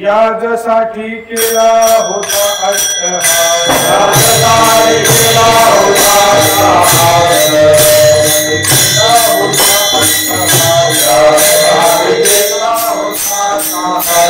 याजसाठी केला होता अट्टहास, याजसाठी केला होता अट्टहास, केला होता अट्टहास,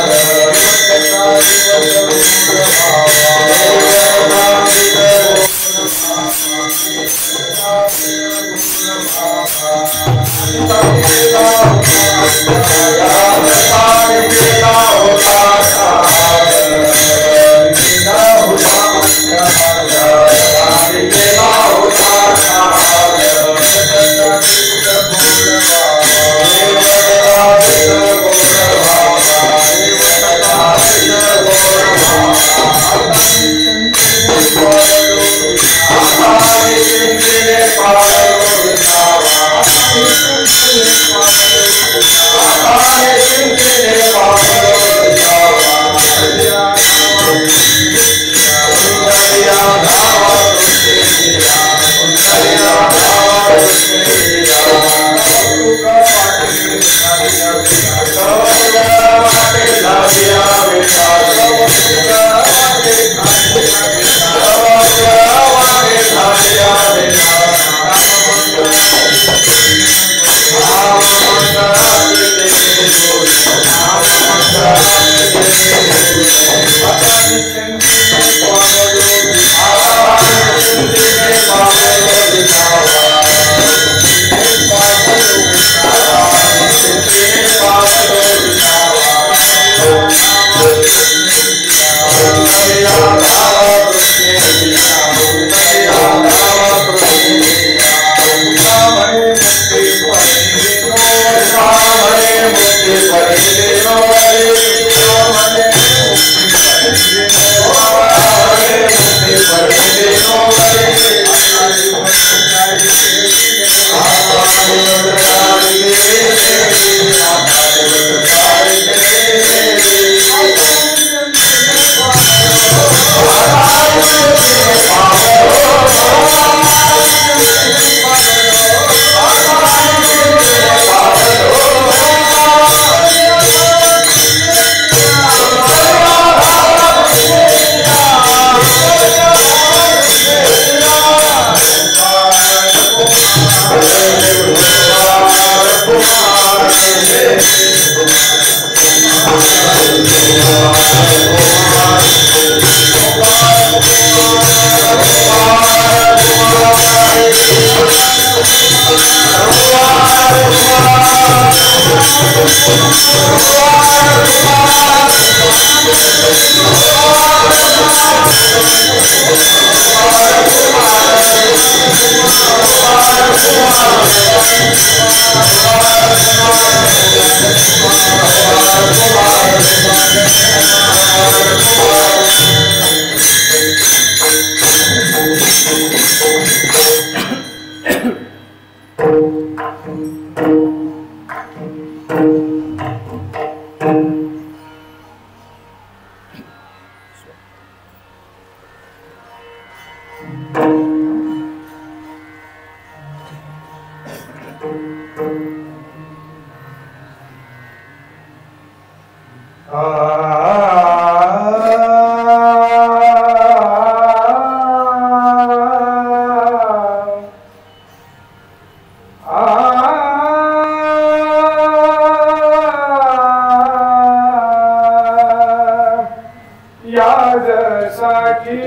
याजसाठी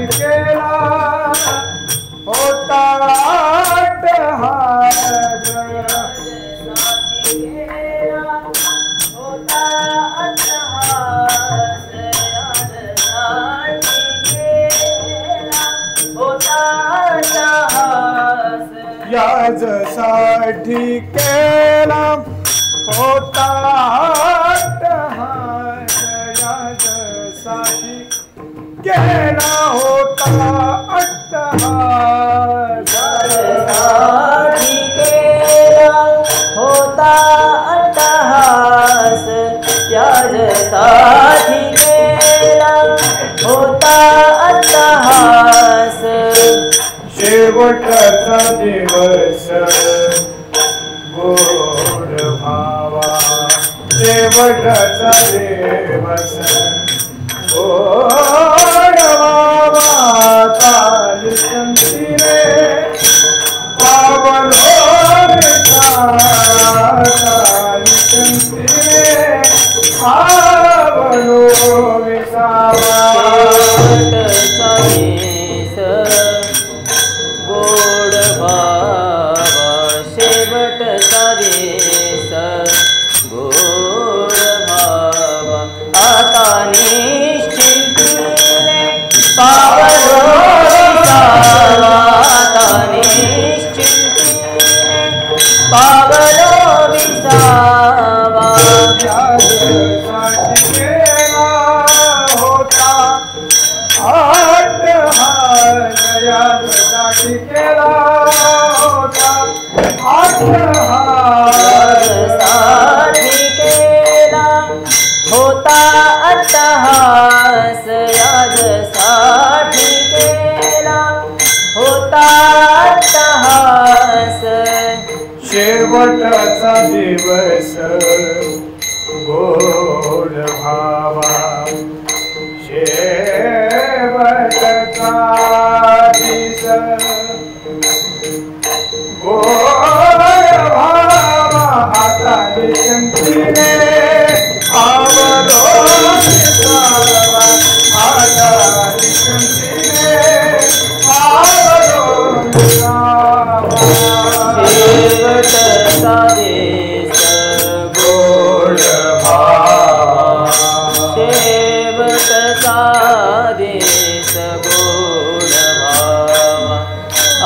केला होता याजसाठी केला होता अट्टहास, याजसाठी केला होता अट्टहास, याजसाठी केला होता अट्टहास, याजसाठी केला होता अट्टहास. शेवटचा दिवस गोड भावा, शेवटचा दिवस गोड भावा, ताली संतीरे पावलो विसावा, ताली संतीरे पावलो विसावा. शेवटचा दिवस गोड भावा, आता निश्चिंतीने पावलो विसावा, आता निश्चिंतीने पावलो विसावा. याजसाठी केला होता अट्टहास, याजसाठी केला होता अट्टहास, याजसाठी केला होता अट्टहास, याजसाठी केला होता अट्टहास. शेवटचा दिवस गोड भावा, शेवटचा दिवस गोड भावा, आता निशंतीने पावलो विसावा, आता निशंतीने पावलो विसावा. शेवटचा दिवस गोड भावा, शेवटचा दिवस गोड भावा,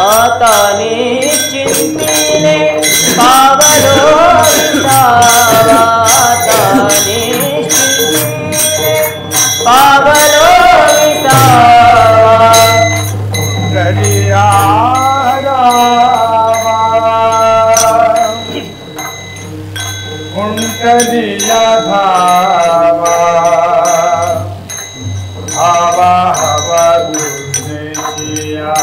आता निश्चिंतीने पावलो विसावा, आता निश्चिंतीने पावलो विसावा. दरिया कुंटलिया धावा, हवा हवा दुर्दिशिया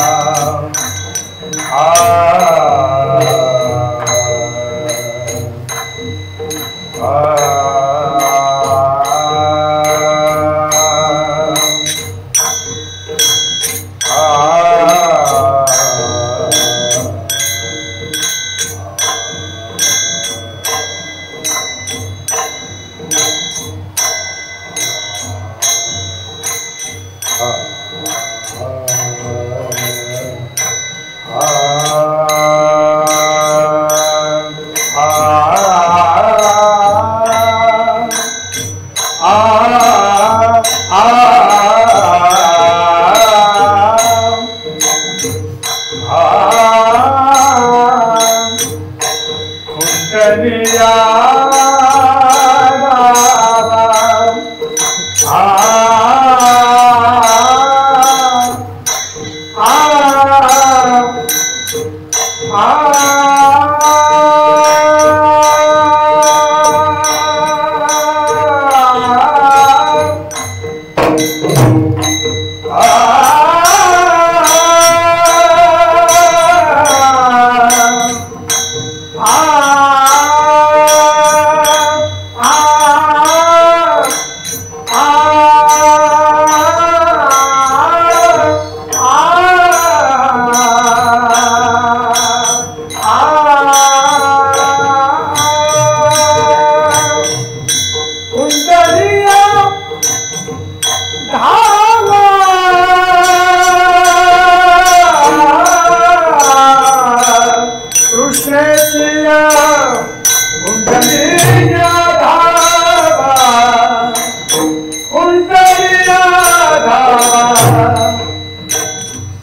कुंटलिया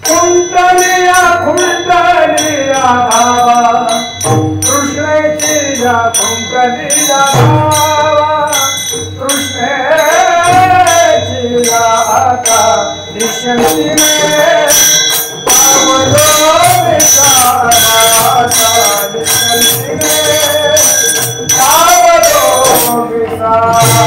कुंडलिया कुंडलिया धावा कुंडलिया धावा कृष्णेची गाथा निशंतीने पावलो विसावा निशंतीने पावलो विसावा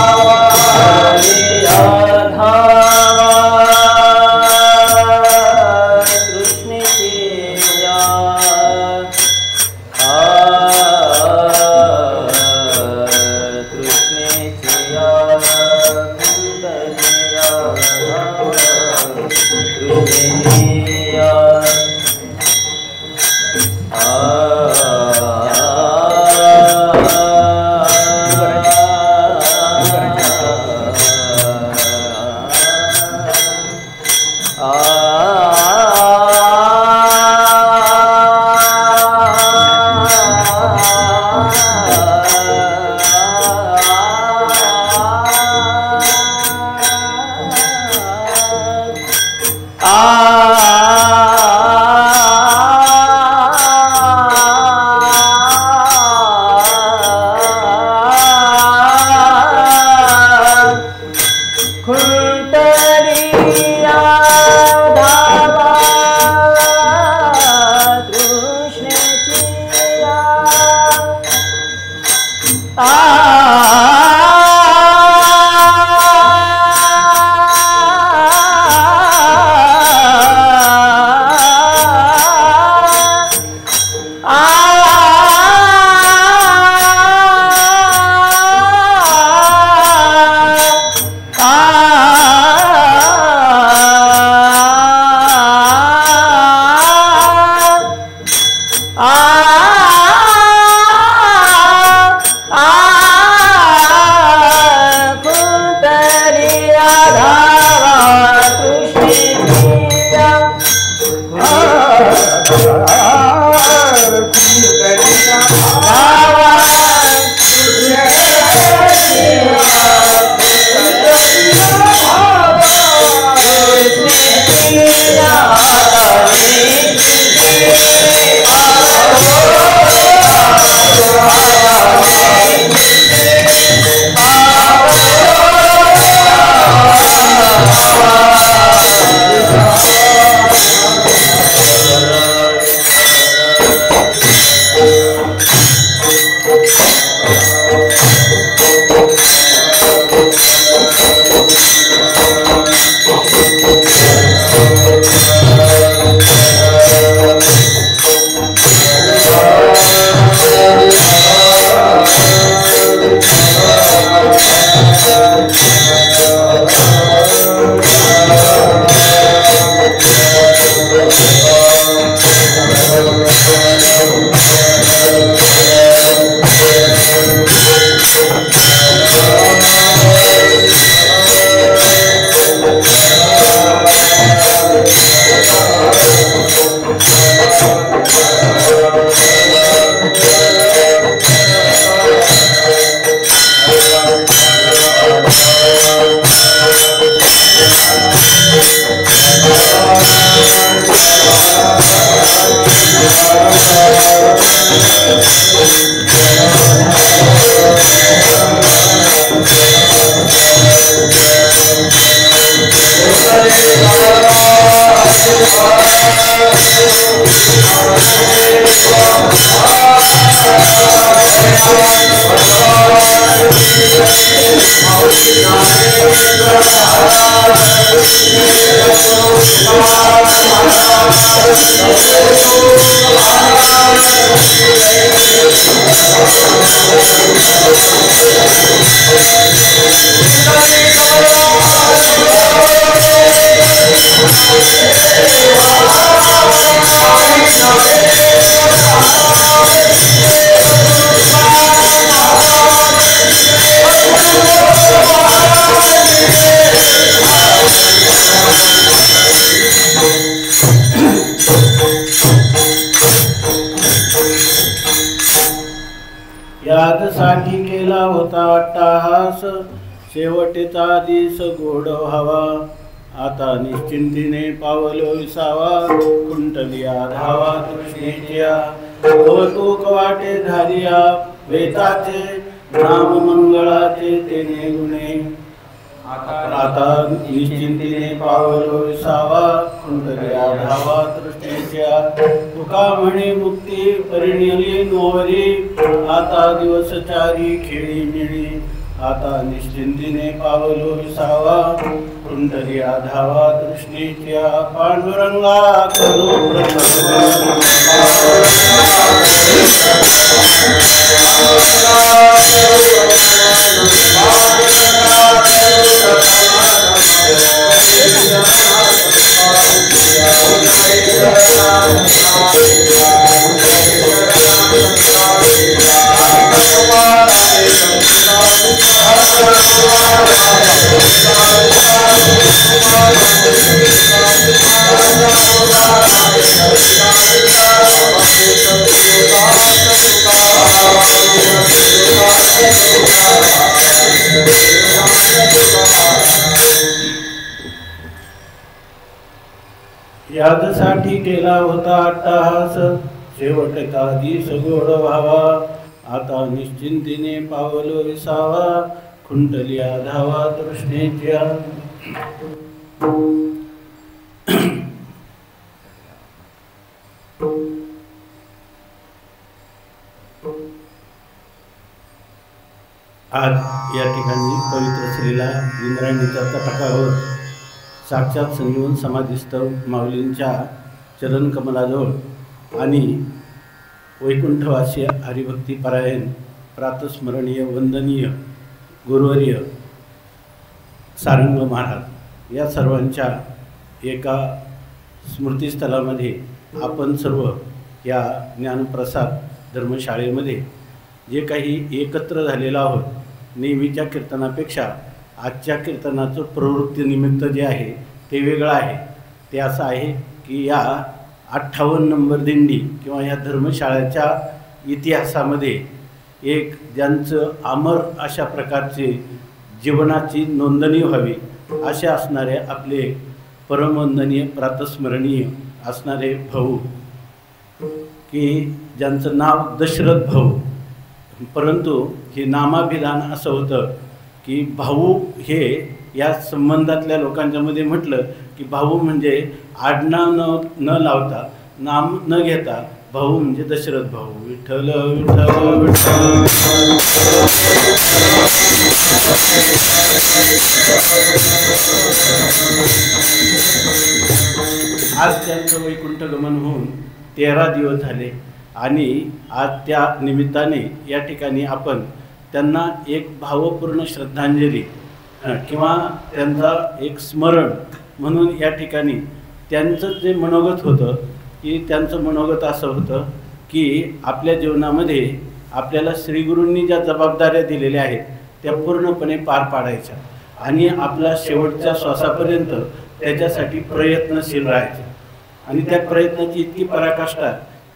यादसाठी केला होता अट्टाहास, शेवटेचा दिस गोड व्हावा. आता निश्चिंतीने पावलो विसावा, कुंटलिया धावा तृष्णेच्या. कौतुक वाटे धारिया वेताचे नाम मंगळाचे तेने गुणे आता निश्चिंतीने पावलो विसावा कुंडल्या धावा तृष्णेच्या तुका म्हणे मुक्ती परिणिली नोवरी आता दिवसचारी खेळी मिळी आता निश्चिंतीने पावलो विसावा कुंडल्या धावा तृष्णेच्या पांडुरंगा करू यादसाठी केला होता अट्टहास शेवट काधी सगोड व्हावा आता निश्चिंतीने पावलो विसावा खुंटल्या धावा तृष्णेच्या आज या ठिकाणी पवित्र श्रीला इंद्रायणीच्या तटाकावर साक्षात संजीवन समाधिस्थ माऊलींच्या चरणकमलाजवळ आणि वैकुंठवासी हरिभक्तीपरायण प्रातस्मरणीय वंदनीय गुरुवर्य सारंग महाराज या सर्वांच्या एका स्मृतिस्थळामध्ये आपण सर्व या ज्ञानप्रसाद धर्मशाळेमध्ये जे काही एकत्र झालेलो आहोत नेहमीच्या कीर्तनापेक्षा आजच्या कीर्तनाचं प्रवृत्तीनिमित्त जे आहे ते वेगळं आहे. ते असं आहे की या 58 नंबर दिंडी किंवा या धर्मशाळेच्या इतिहासामध्ये एक ज्यांचं अमर अशा प्रकारचे जीवनाची नोंदणी व्हावी असे असणारे आपले परमवंदनीय प्रातस्मरणीय असणारे भाऊ की ज्यांचं नाव दशरथ भाऊ. परंतु हे नामाभिधान असं होतं की भाऊ हे या संबंधातल्या लोकांच्या मध्ये म्हटलं की भाऊ म्हणजे आडनाव न लावता नाम न घेता भाऊ म्हणजे दशरथ भाऊ. विठ्ठल विठ्ठल विठ्ठल. आज त्यांचं वैकुंठ गमन होऊन 13 दिवस झाले आणि आज त्या निमित्ताने या ठिकाणी आपण त्यांना एक भावपूर्ण श्रद्धांजली किंवा त्यांचा एक स्मरण म्हणून या ठिकाणी त्यांचं जे मनोगत होतं की त्यांचं मनोगत असं होतं की आपल्या जीवनामध्ये आपल्याला श्रीगुरूंनी ज्या जबाबदाऱ्या दिलेल्या आहेत त्या पूर्णपणे पार पाडायच्या आणि आपला शेवटच्या श्वासापर्यंत त्याच्यासाठी प्रयत्नशील राहायचे. आणि त्या प्रयत्नाची इतकी पराकाष्ठा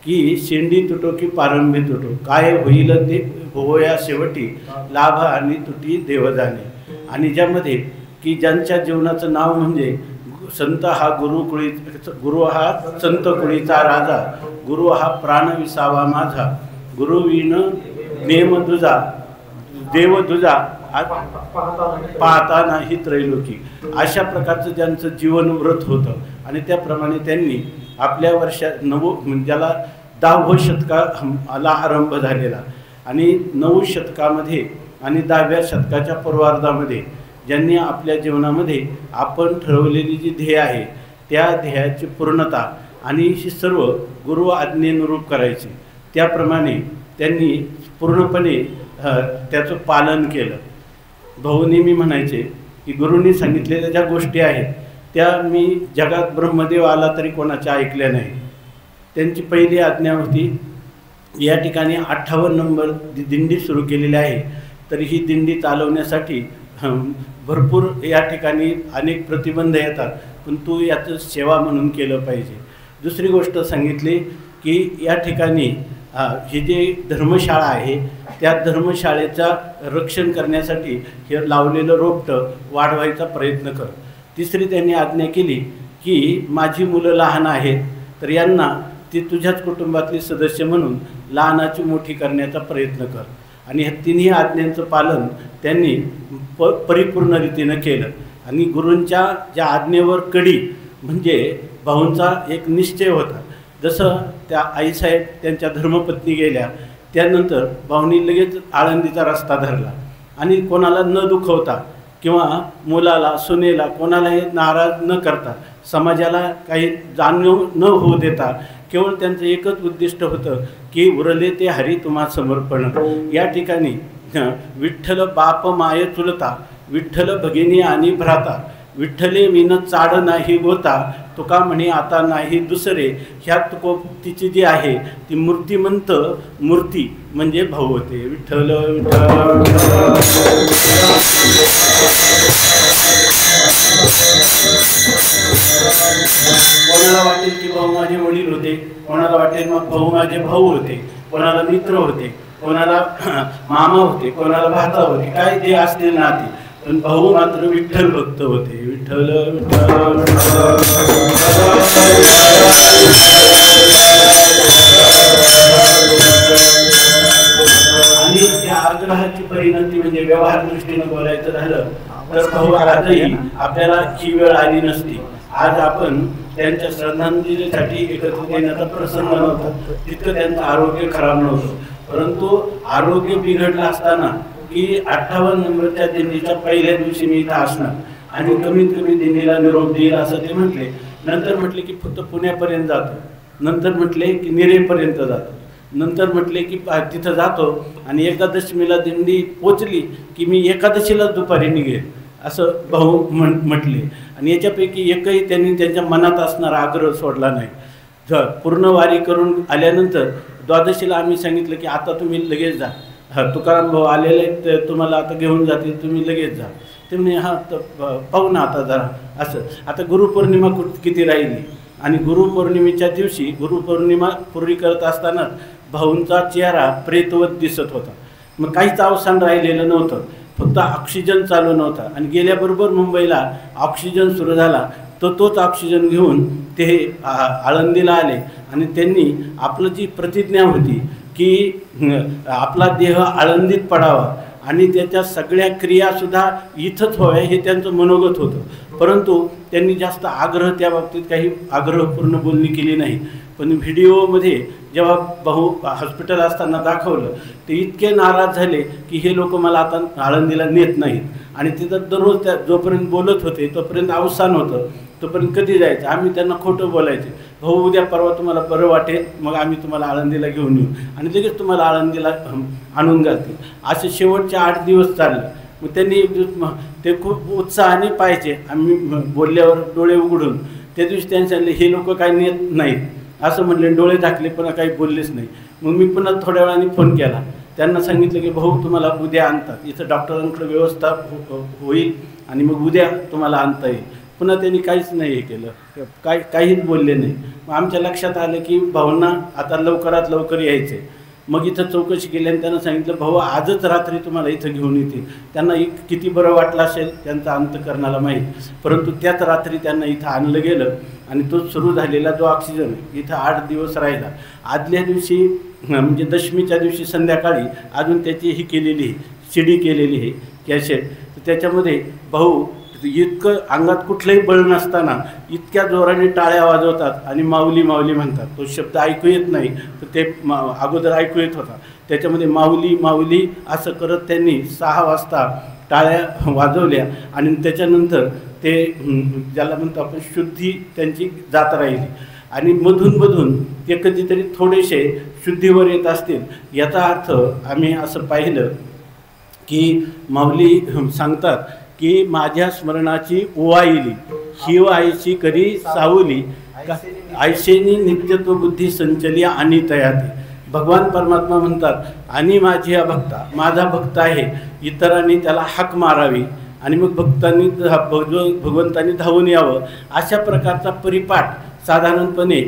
की शेंडी तुटो की पारंबी तुटो काय होईल ते होया शेवटी लाभ आणि तुटी देवजाने. आणि ज्यामध्ये की ज्यांच्या जीवनाचं नाव म्हणजे संत हा गुरु हा संत कुळीचा राजा, गुरु हा प्राण विसावा माझा, गुरु विण नेम तुझा देव तुझा पाहता नाही त्रैलोकी. अशा प्रकारचं ज्यांचं जीवन व्रत होतं आणि त्याप्रमाणे त्यांनी आपल्या ज्याला 10व्या शतकाला आरंभ झालेला आणि 9 शतकामध्ये आणि 10व्या शतकाच्या पूर्वार्धामध्ये ज्यांनी आपल्या जीवनामध्ये आपण ठरवलेली जी ध्येय आहे त्या ध्येयाची पूर्णता आणि ही सर्व गुरु आज्ञेनुरूप करायची. त्याप्रमाणे त्यांनी पूर्णपणे त्याचं पालन केलं. भाऊ नेहमी म्हणायचे की गुरूंनी सांगितलेल्या ज्या गोष्टी आहेत त्या मी जगात ब्रह्मदेव आला तरी कोणाच्या ऐकल्या नाही. त्यांची पहिली आज्ञा होती या ठिकाणी 58 नंबर दिंडी सुरू केलेली आहे तर ही दिंडी चालवण्यासाठी भरपूर या ठिकाणी अनेक प्रतिबंध येतात पण तू याचं सेवा म्हणून केलं पाहिजे. दुसरी गोष्ट सांगितली की या ठिकाणी ही जी धर्मशाळा आहे त्या धर्मशाळेचा रक्षण करण्यासाठी हे लावलेलं रोपटं वाढवायचा प्रयत्न कर. तिसरी त्यांनी आज्ञा केली की माझी मुलं लहान आहेत तर यांना ती तुझ्याच कुटुंबातली सदस्य म्हणून लहानाची मोठी करण्याचा प्रयत्न कर. आणि ह्या तिन्ही आज्ञांचं पालन त्यांनी परिपूर्ण रीतीनं केलं. आणि गुरूंच्या ज्या आज्ञेवर कडी म्हणजे भाऊंचा एक निश्चय होता. जसं त्या आईसाहेब त्यांच्या धर्मपत्नी गेल्या त्यानंतर भाऊंनी लगेच आळंदीचा रस्ता धरला आणि कोणाला न दुखवता किंवा मुलाला सुनेला कोणालाही नाराज न करता समाजाला काही जाणीव न होऊ देता केवळ त्यांचं एकच उद्दिष्ट होतं की उरले ते हरी तुम्हा समर्पण. या ठिकाणी विठ्ठल बाप माय चुलता विठ्ठल भगिनी आणि भ्राता विठ्ठले विन चाड नाही गोता तुका म्हणे आता नाही दुसरे. ह्या तुकोक्तीची जी आहे ती मूर्तिमंत मूर्ती म्हणजे भाऊ होते. विठ्ठल विठ्ठल. कोणाला वाटेल की भाऊ माझे वडील होते, कोणाला वाटेल मग भाऊ माझे भाऊ होते, कोणाला मित्र होते, कोणाला मामा होते, कोणाला भाचा होते, काय ते असतील नाते, पण भाऊ मात्र विठ्ठल भक्त होते. विठ्ठल विठ्ठल. आणि त्या आग्रहाची परिणती म्हणजे व्यवहार दृष्टीने बोलायचं झालं तर भाऊ आजही आपल्याला ही वेळ आली नसती. आज आपण त्यांच्या श्रद्धांजलीसाठी एकत्र येण्याचा प्रसंग नव्हता, तितकं त्यांचं आरोग्य खराब नव्हतं. परंतु आरोग्य बिघडलं असताना की 58 नंबरच्या दिंडीच्या पहिल्या दिवशी मी इथं असणार आणि कमीत कमी दिंडीला निरोप देईल असं ते म्हटले. नंतर म्हटले की फक्त पुण्यापर्यंत जातो, नंतर म्हटले की निरेपर्यंत जातो, नंतर म्हटले की तिथं जातो आणि एकादशीला दिंडी पोचली की मी एकादशीला दुपारी निघेल असं भाऊ म्हटले. आणि याच्यापैकी एकही त्यांनी त्यांच्या मनात असणारा आग्रह सोडला नाही. पूर्ण वारी करून आल्यानंतर द्वादशीला आम्ही सांगितलं की आता तुम्ही लगेच जा, तुकाराम भाऊ आलेले आहेत तुम्हाला आता घेऊन जातील, तुम्ही लगेच जा. ते म्हणे हां तर पाहू ना आता जरा असं. आता गुरुपौर्णिमा किती राहिली आणि गुरुपौर्णिमेच्या दिवशी गुरुपौर्णिमा पूर्वी करत असताना भाऊंचा चेहरा प्रेतवत दिसत होता. मग काहीच अवसान राहिलेलं नव्हतं, फक्त ऑक्सिजन चालू नव्हता. आणि गेल्याबरोबर मुंबईला ऑक्सिजन सुरू झाला तर तोच ऑक्सिजन घेऊन ते आळंदीला आले आणि त्यांनी आपलं जी प्रतिज्ञा होती की आपला देह आळंदीत पडावा आणि त्याच्या सगळ्या क्रियासुद्धा इथंच व्हाव्या हे त्यांचं मनोगत होतं. परंतु त्यांनी जास्त आग्रह त्या बाबतीत काही आग्रहपूर्ण बोलणी केली नाही. पण व्हिडिओमध्ये जेव्हा भाऊ हॉस्पिटल असताना दाखवलं ते इतके नाराज झाले की हे लोक मला आता आळंदीला नेत नाहीत. आणि तिथं दररोज त्या जोपर्यंत बोलत होते तोपर्यंत अवसान होतं, तोपर्यंत कधी जायचं. आम्ही त्यांना खोटं बोलायचे, भाऊ उद्या परवा तुम्हाला बरं वाटेल मग आम्ही तुम्हाला आळंदीला घेऊन येऊ आणि लगेच तुम्हाला आळंदीला आणून घालतील. असे शेवटचे 8 दिवस चालले. मग त्यांनी एक दिवस ते खूप उत्साहाने पाहायचे आम्ही बोलल्यावर डोळे उघडून. त्या दिवशी त्यांनी सांगितले हे लोक काही नेत नाहीत असं म्हणले, डोळे झाकले पण काही बोललेच नाही. मग मी पुन्हा थोड्या वेळाने फोन केला, त्यांना सांगितलं की भाऊ तुम्हाला उद्या आणतात, इथं डॉक्टरांकडे व्यवस्था होईल आणि मग उद्या तुम्हाला आणता येईल. पुन्हा त्यांनी काहीच नाही हे केलं, काहीच बोलले नाही. मग आमच्या लक्षात आलं की भाऊंना आता लवकरात लवकर यायचं आहे. मग इथं चौकशी केली आणि त्यांना सांगितलं भाऊ आजच रात्री तुम्हाला इथं घेऊन येतील. त्यांना किती बरं वाटलं असेल त्यांचा अंतकरणाला माहीत. परंतु त्याच रात्री त्यांना इथं आणलं गेलं आणि तो सुरू झालेला जो ऑक्सिजन इथं 8 दिवस राहिला. आदल्या दिवशी म्हणजे दशमीच्या दिवशी संध्याकाळी अजून त्याची ही केलेली CD केलेली आहे कॅसेट. तर त्याच्यामध्ये भाऊ इतकं अंगात कुठलंही बळ नसताना इतक्या जोराने टाळ्या वाजवतात आणि माऊली माऊली म्हणतात. तो शब्द ऐकू येत नाही तर ते अगोदर ऐकू येत होता. त्याच्यामध्ये माऊली माऊली असं करत त्यांनी 6 वाजता टाळ्या वाजवल्या आणि त्याच्यानंतर ते ज्याला म्हणतो आपण शुद्धी त्यांची जात राहिली. आणि मधून ते कधीतरी थोडेसे शुद्धीवर येत असतील. याचा अर्थ आम्ही असं पाहिलं की माऊली सांगतात की माझ्या स्मरणाची ओवाईली शिव आईची करी सावली आयशेनी नित्यत्व बुद्धी संचली आणि तयाती. भगवान परमात्मा म्हणतात आणि माझी हा भक्ता माझा भक्त आहे, इतरांनी त्याला हाक मारावी आणि मग भगवंतांनी धावून यावं. अशा प्रकारचा परिपाठ साधारणपणे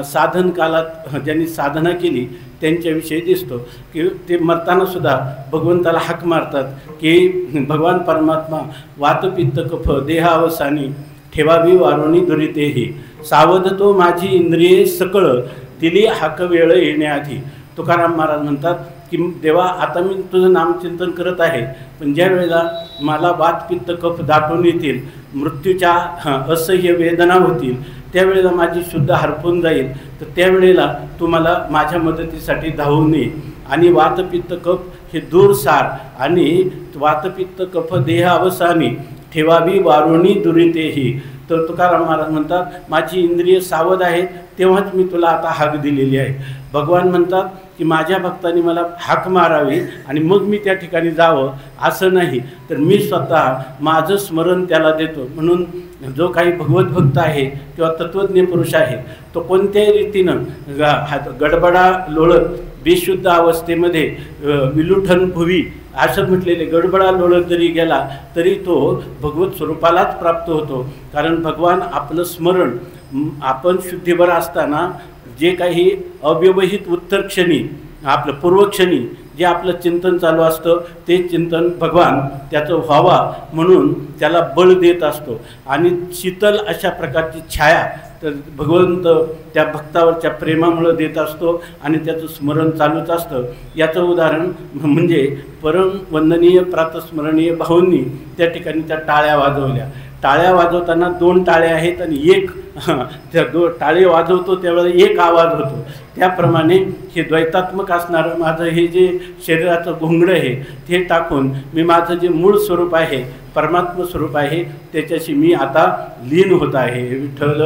साधन काळात ज्यांनी साधना केली त्यांच्याविषयी दिसतो की ते मरतानासुद्धा भगवंताला हाक मारतात की भगवान परमात्मा वातपित्त कफ देहावसानी ठेवावी वारोणी दुरितेही सावध तो माझी इंद्रिये सकळ दिली हाक वेळ येण्याआधी. तुकाराम महाराज म्हणतात की देवा आता मी तुझं नामचिंतन करत आहे, पण ज्या वेळेला मला वात पित्त कफ दाटून येतील, मृत्यूच्या असह्य वेदना होतील, त्यावेळेला माझी शुद्ध हरपून जाईल, तर त्यावेळेला तू मला माझ्या मदतीसाठी धावून ये आणि वातपित्त कफ हे दूर सार आणि वातपित्त कफ देह अवसानी ठेवावी वारुणी दुरितेही. तर तुकाराम महाराज म्हणतात माझी इंद्रिय सावध आहेत, तेव्हाच मी तुला आता हाक दिलेली आहे. भगवान म्हणतात की माझ्या भक्तांनी मला हाक मारावी आणि मग मी त्या ठिकाणी जावं, असं नाही, तर मी स्वतः माझं स्मरण त्याला देतो. म्हणून जो काही भगवत भक्त आहे किंवा तत्त्वज्ञ पुरुष आहे तो कोणत्याही रीतीनं गडबडा लोळत बेशुद्ध अवस्थेमध्ये विलुठन भुवी असं म्हटलेले गडबडा लोळत जरी गेला तरी तो भगवत स्वरूपालाच प्राप्त होतो. कारण भगवान आपलं स्मरण आपण शुद्धीवर असताना जे काही अव्यवहित उत्तर क्षणी आपलं पूर्वक्षणी जे आपलं चिंतन चालू असतं ते चिंतन भगवान त्याचं व्हावा म्हणून त्याला बळ देत असतो आणि शीतल अशा प्रकारची छाया तर भगवंत त्या भक्तावरच्या प्रेमामुळं देत असतो आणि त्याचं स्मरण चालूच असतं. याचं उदाहरण म्हणजे परम वंदनीय प्रातस्मरणीय भाऊंनी त्या ठिकाणी त्या टाळ्या वाजवल्या. टाळ्या वाजवताना 2 टाळे आहेत आणि एक त्या टाळे वाजवतो त्यावेळेला एक आवाज होतो. त्याप्रमाणे हे द्वैतात्मक असणारं माझं हे जे शरीराचं घोंगडं आहे ते टाकून मी माझं जे मूळ स्वरूप आहे परमात्म स्वरूप आहे त्याच्याशी मी आता लीन होत आहे. विठ्ठल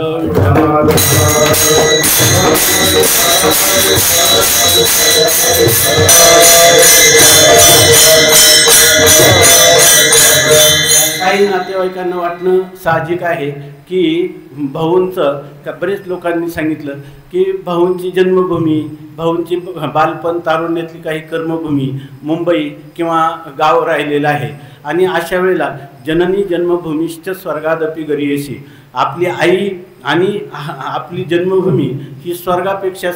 काही नातेवाईकांना वाटणं साहजिक आहे की भाऊंचं का बरेच लोकांनी सांगितलं की भाऊंची जन्मभूमी भाऊंची बालपण तारुण्यातली काही कर्मभूमी मुंबई किंवा गाव राहिलेलं आहे आणि अशा वेळेला जननी जन्मभूमीश्च स्वर्गादपि गरीयसी आपली आई आणि आपली जन्मभूमी ही स्वर्गापेक्षा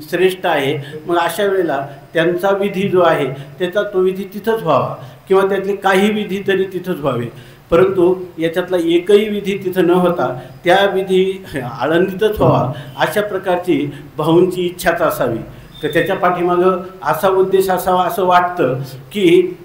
श्रेष्ठ आहे. मग अशा वेळेला त्यांचा विधी जो आहे त्याचा तो विधी तिथंच व्हावा किंवा त्यातले काही विधी तरी तिथंच व्हावे. परंतु याच्यातला एकही विधी तिथं न होता त्या विधी आळंदीतच व्हावा अशा प्रकारची भाऊंची इच्छाच असावी. तर त्याच्या पाठीमागं असा उद्देश असावा असं वाटतं की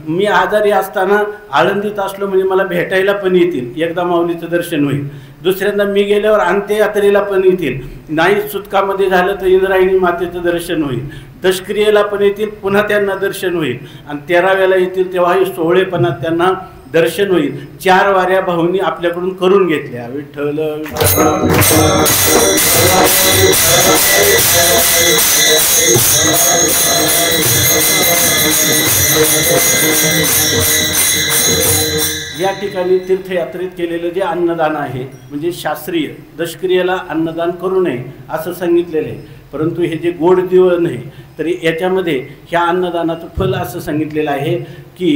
मी आजारी असताना आळंदीत असलो म्हणजे मला भेटायला पण येतील, एकदा माऊलीचं दर्शन होईल, दुसऱ्यांदा मी गेल्यावर अंत्ययात्रेला पण येतील, नाही सुतकामध्ये झालं तर इंद्रायणी मातेचं दर्शन होईल, दशक्रियेला पण येतील, पुन्हा त्यांना दर्शन होईल आणि 13व्याला येतील तेव्हाही 16पणात त्यांना दर्शन होईल. 4 वाऱ्या भाऊंनी आपल्याकडून करून घेतल्या. विठ्ठल या ठिकाणी तीर्थयात्रेत केलेलं जे अन्नदान आहे म्हणजे शास्त्रीय दशक्रियेला अन्नदान करू नये असं सांगितलेलं आहे. परंतु हे जे गोड जेवण आहे तरी याच्यामध्ये ह्या अन्नदानाचं फल असं सांगितलेलं आहे की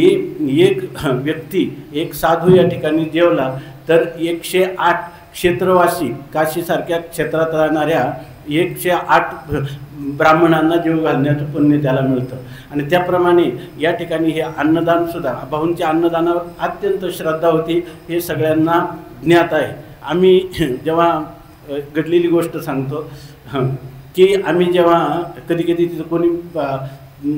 एक व्यक्ती एक साधू या ठिकाणी जेवला तर 108 क्षेत्रवासी काशीसारख्या क्षेत्रात राहणाऱ्या 108 ब्राह्मणांना जीव घालण्याचं पुण्य त्याला मिळतं. आणि त्याप्रमाणे या ठिकाणी हे अन्नदानसुद्धा भाऊंच्या अन्नदानावर अत्यंत श्रद्धा होती हे सगळ्यांना ज्ञात आहे. आम्ही जेव्हा घडलेली गोष्ट सांगतो की आम्ही जेव्हा कधी कधी तिथं कोणी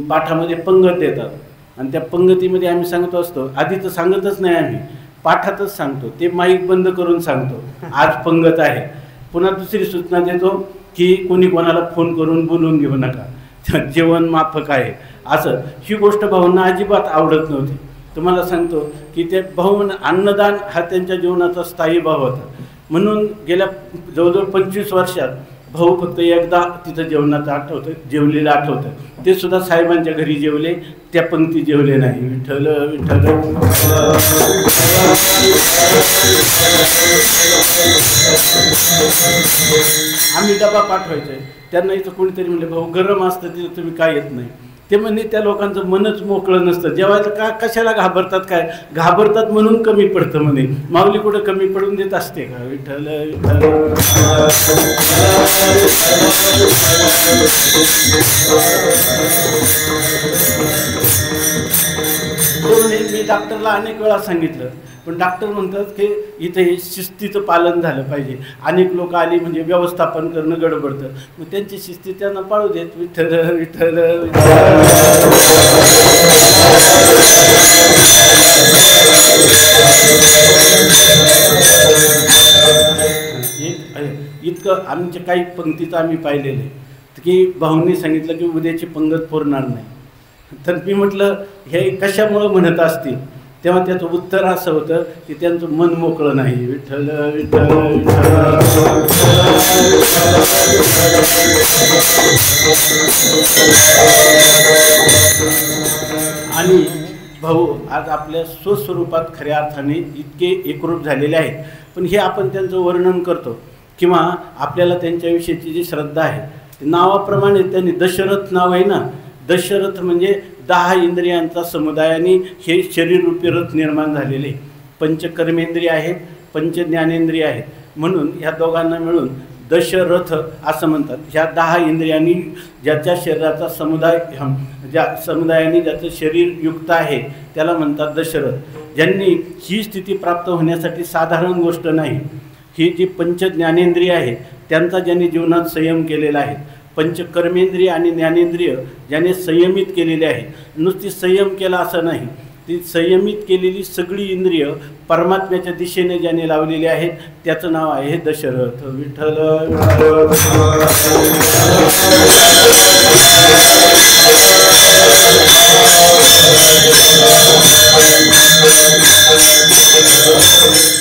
पाठामध्ये पंगत देतात आणि त्या पंगतीमध्ये आम्ही सांगतो असतो, आधी तर सांगतच नाही आम्ही पाठातच सांगतो, ते माईक बंद करून सांगतो आज पंगत आहे. पुन्हा दुसरी सूचना देतो की कोणी कोणाला फोन करून बोलवून घेऊ नका, जेवण माफक आहे असं. ही गोष्ट भाऊंना अजिबात आवडत नव्हती. तुम्हाला सांगतो की ते भाऊ अन्नदान हा त्यांच्या जीवनाचा स्थायी भाव होता. म्हणून गेल्या जवळजवळ 25 वर्षात भाऊ फक्त एकदा तिथं जेवणाचं जेवलेलं आठवतं, ते सुद्धा साहेबांच्या घरी जेवले, त्या पंक्ती जेवले नाही. विठ्ठल विठ्ठल आम्ही डबा पाठवायचो त्यांना. इथं कोणीतरी म्हणले भाऊ गरम असतं तिथं तुम्ही काय येत नाही. ते म्हणजे त्या लोकांचं मनच मोकळं नसतं. जेवायचं का कशाला घाबरतात, काय घाबरतात म्हणून कमी पडतं म्हणे. माऊली कुठं कमी पडून देत असते का. विठ्ठल विठ्ठल मी डॉक्टरला अनेक वेळा सांगितलं पण डॉक्टर म्हणतात की इथे हे शिस्तीचं पालन झालं पाहिजे. अनेक लोक आली म्हणजे व्यवस्थापन करणं गडबडतं, मग त्यांची शिस्ती त्यांना पाळू देत. विठ्ठल विठ्ठल इतकं आमच्या काही पंक्तीचं आम्ही पाहिलेलं आहे की भाऊंनी सांगितलं की उद्याची पंगत पुरणार नाही. तर मी म्हटलं हे कशामुळं म्हणत असतील, तेव्हा त्याचं उत्तर असं होतं की त्यांचं मन मोकळं नाही. विठ्ठल विठ्ठल आणि भाऊ आज आपल्या स्वस्वरूपात खऱ्या अर्थाने इतके एकरूप झालेले आहेत. पण हे आपण त्यांचं वर्णन करतो किंवा आपल्याला त्यांच्याविषयीची जी श्रद्धा आहे, नावाप्रमाणे त्यांनी दशरथ नाव आहे ना, दशरथ म्हणजे 10 इंद्रियांचा समुदायाने हे शरीररूपी रथ निर्माण झालेले. पंचकर्मेंद्रिय आहेत, पंचज्ञानेंद्रिय आहेत, म्हणून ह्या दोघांना मिळून दशरथ असं म्हणतात. ह्या 10 इंद्रियांनी ज्याच्या शरीराचा समुदाय, ज्या समुदायाने ज्याचं शरीर युक्त आहे त्याला म्हणतात दशरथ. ज्यांनी ही स्थिती प्राप्त होण्यासाठी साधारण गोष्ट नाही, ही जी पंचज्ञानेंद्रिय आहे त्यांचा ज्यांनी जीवनात संयम केलेला आहे, पंचकर्मेंद्रिय आणि ज्ञानेंद्रिय ज्याने संयमित केलेले आहे, नुसती संयम केला असं नाही, ती संयमित केलेली सगळी इंद्रिय परमात्म्याच्या दिशेने ज्याने लावलेली आहेत त्याचं नाव आहे दशरथ. विठ्ठल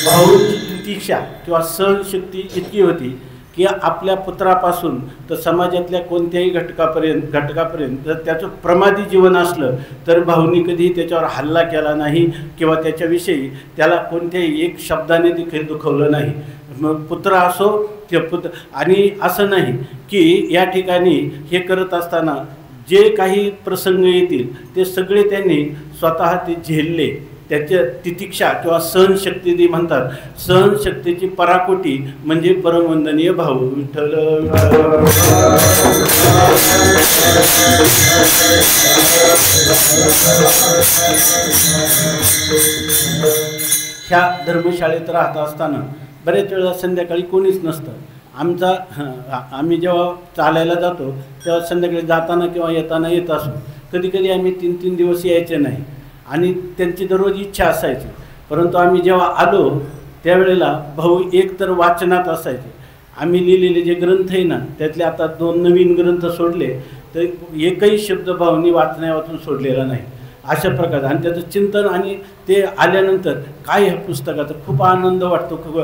भाऊची प्रतीक्षा किंवा सहनशक्ती इतकी होती की आपल्या पुत्रापासून तर समाजातल्या कोणत्याही घटकापर्यंत जर त्याचं प्रमादी जीवन असलं तर भाऊनी कधीही त्याच्यावर हल्ला केला नाही किंवा त्याच्याविषयी त्याला कोणत्याही एक शब्दाने देखील दुखवलं नाही. मग पुत्र असो ते आणि असं नाही की या ठिकाणी हे करत असताना जे काही प्रसंग येतील ते सगळे त्यांनी स्वतः ते झेलले. त्याच्या तितिक्षा किंवा सहनशक्ती जी म्हणतात, सहनशक्तीची पराकोटी म्हणजे परमवंदनीय भाऊ. विठ्ठल ह्या धर्मशाळेत राहत असताना बरेच वेळा संध्याकाळी कोणीच नसतं. आम्ही जेव्हा चालायला जातो तेव्हा संध्याकाळी जाताना किंवा येताना येत असो, कधी कधी आम्ही 3-3 दिवस यायचे नाही आणि त्यांची दररोज इच्छा असायची. परंतु आम्ही जेव्हा आलो त्यावेळेला भाऊ एक तर वाचनात असायचे. आम्ही लिहिलेले जे ग्रंथ आहे ना त्यातले आता 2 नवीन ग्रंथ सोडले तर एकही शब्द भाऊनी वाचण्यावाचून सोडलेला नाही. अशा प्रकारे आणि त्याचं चिंतन आणि ते आल्यानंतर काय ह्या पुस्तकाचा खूप आनंद वाटतो, खूप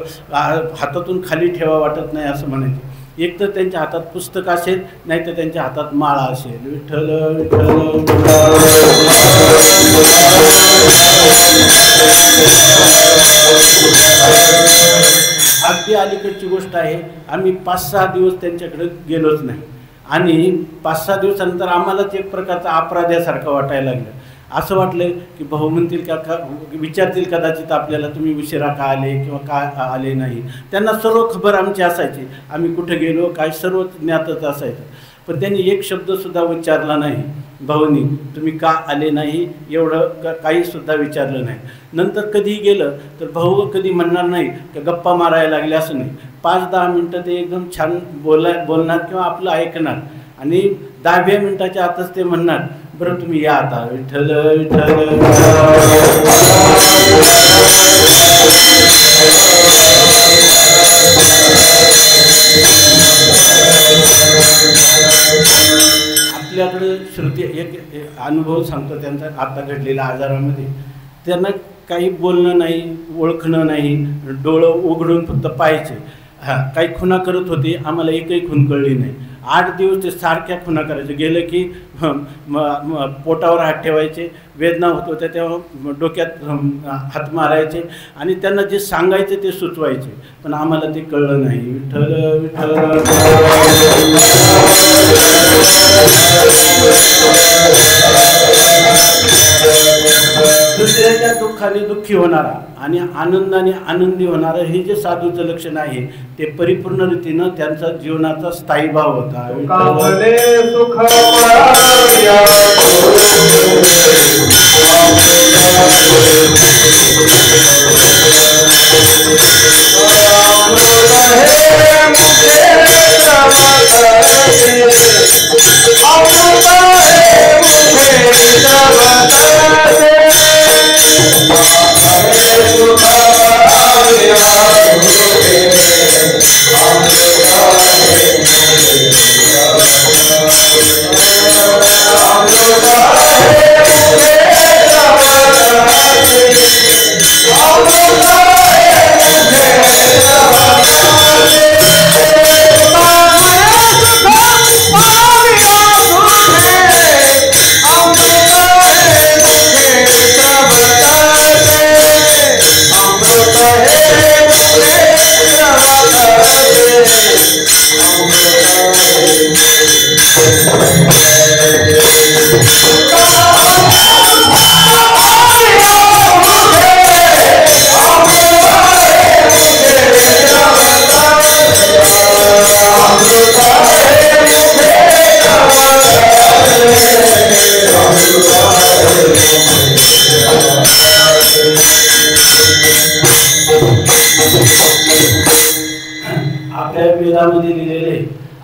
हातातून खाली ठेवा वाटत नाही असं म्हणायचं. एक तर त्यांच्या हातात पुस्तक असेल, नाही तर त्यांच्या हातात माळा असेल. विठ्ठल विठ्ठल अगदी अलीकडची गोष्ट आहे, आम्ही 5-6 दिवस त्यांच्याकडे गेलोच नाही आणि 5-6 दिवसानंतर आम्हालाच एक प्रकारचा अपराध्यासारखं वाटायला लागलं. असं वाटलं की भाऊ म्हणतील का विचारतील कदाचित आपल्याला तुम्ही उशिरा का आले किंवा का आले नाही. त्यांना सर्व खबर आमची असायची, आम्ही कुठे गेलो काय सर्व ज्ञातच असायचं. पण त्यांनी एक शब्दसुद्धा विचारला नाही भाऊनी, तुम्ही का आले नाही एवढं काहीसुद्धा विचारलं नाही. नंतर कधी गेलं तर भाऊ कधी म्हणणार नाही की गप्पा मारायला लागले असं नाही. 5-10 मिनटं ते एकदम छान बोलणार किंवा आपलं ऐकणार आणि 10व्या मिनिटाच्या आतच ते म्हणणार बरं तुम्ही या आता. विठ्ठल विठ्ठल आपल्याकडं श्रुती एक अनुभव सांगतो त्यांचा आता घडलेल्या आजारामध्ये. त्यांना काही बोलणं नाही, ओळखणं नाही, डोळं उघडून फक्त पाहायचे. काही खुणा करत होते, आम्हाला एकही खून कळली नाही. 8 दिवस ते सारख्या खुणा करायचे. गेलं की पोटावर हात ठेवायचे, वेदना होत होत्या तेव्हा डोक्यात हात मारायचे आणि त्यांना जे सांगायचे ते सुचवायचे, पण आम्हाला ते कळलं नाही. विठ्ठल विठ्ठल दुसऱ्याच्या दुःखाने दुःखी होणारा आणि आनंदाने आनंदी होणारं हे जे साधूचं लक्षण आहे ते परिपूर्ण रीतीनं त्यांचा जीवनाचा स्थायी भाव होता.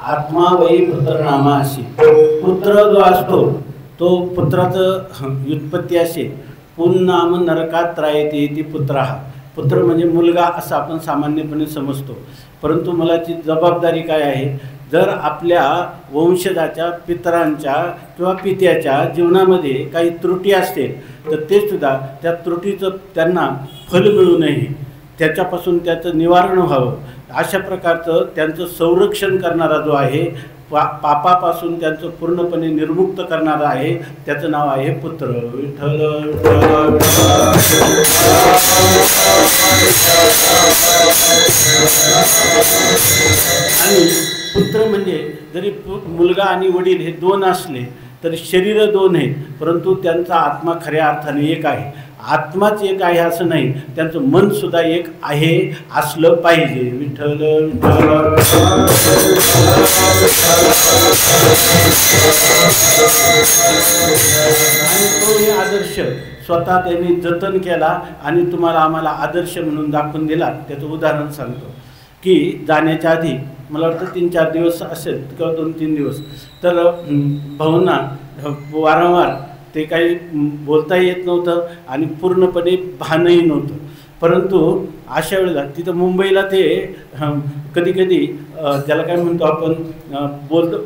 आत्मा वै पुत्रनामा अशी. पुत्र जो असतो तो पुत्राचं व्युत्पत्ती असे पुन्नाम नरकात त्रायते ती पुत्र. हा पुत्र म्हणजे मुलगा असं आपण सामान्यपणे समजतो, परंतु मुलाची जबाबदारी काय आहे? जर आपल्या वंशजाच्या पितरांच्या किंवा पित्याच्या जीवनामध्ये काही त्रुटी असतील तर ते सुद्धा त्या त्रुटीचं त्यांना फल मिळू नये, त्याच्यापासून त्याचं निवारण व्हावं अशा प्रकारचं त्यांचं संरक्षण करणारा जो आहे, पापापासून त्यांचं पूर्णपणे निर्मुक्त करणारा आहे, त्याचं नाव आहे पुत्र. विठ्ठल विठ्ठल. आणि पुत्र म्हणजे जरी मुलगा आणि वडील हे दोन असले तरी शरीर दोन आहेत, परंतु त्यांचा आत्मा खऱ्या अर्थाने एक आहे. आत्माच एक आहे असं नाही, त्यांचं मन सुद्धा एक आहे असलं पाहिजे. विठ्ठल विठ्ठल. आणि तो हे आदर्श स्वतः त्यांनी जतन केला आणि तुम्हाला आम्हाला आदर्श म्हणून दाखवून दिला. त्याचं उदाहरण सांगतो की जाण्याच्या आधी मला वाटतं 3-4 दिवस असेल किंवा 2-3 दिवस तर भाऊंना वारंवार ते काही बोलता येत नव्हतं आणि पूर्णपणे भानही नव्हतं, परंतु अशा वेळेला तिथं मुंबईला ते कधीकधी त्याला काय म्हणतो आपण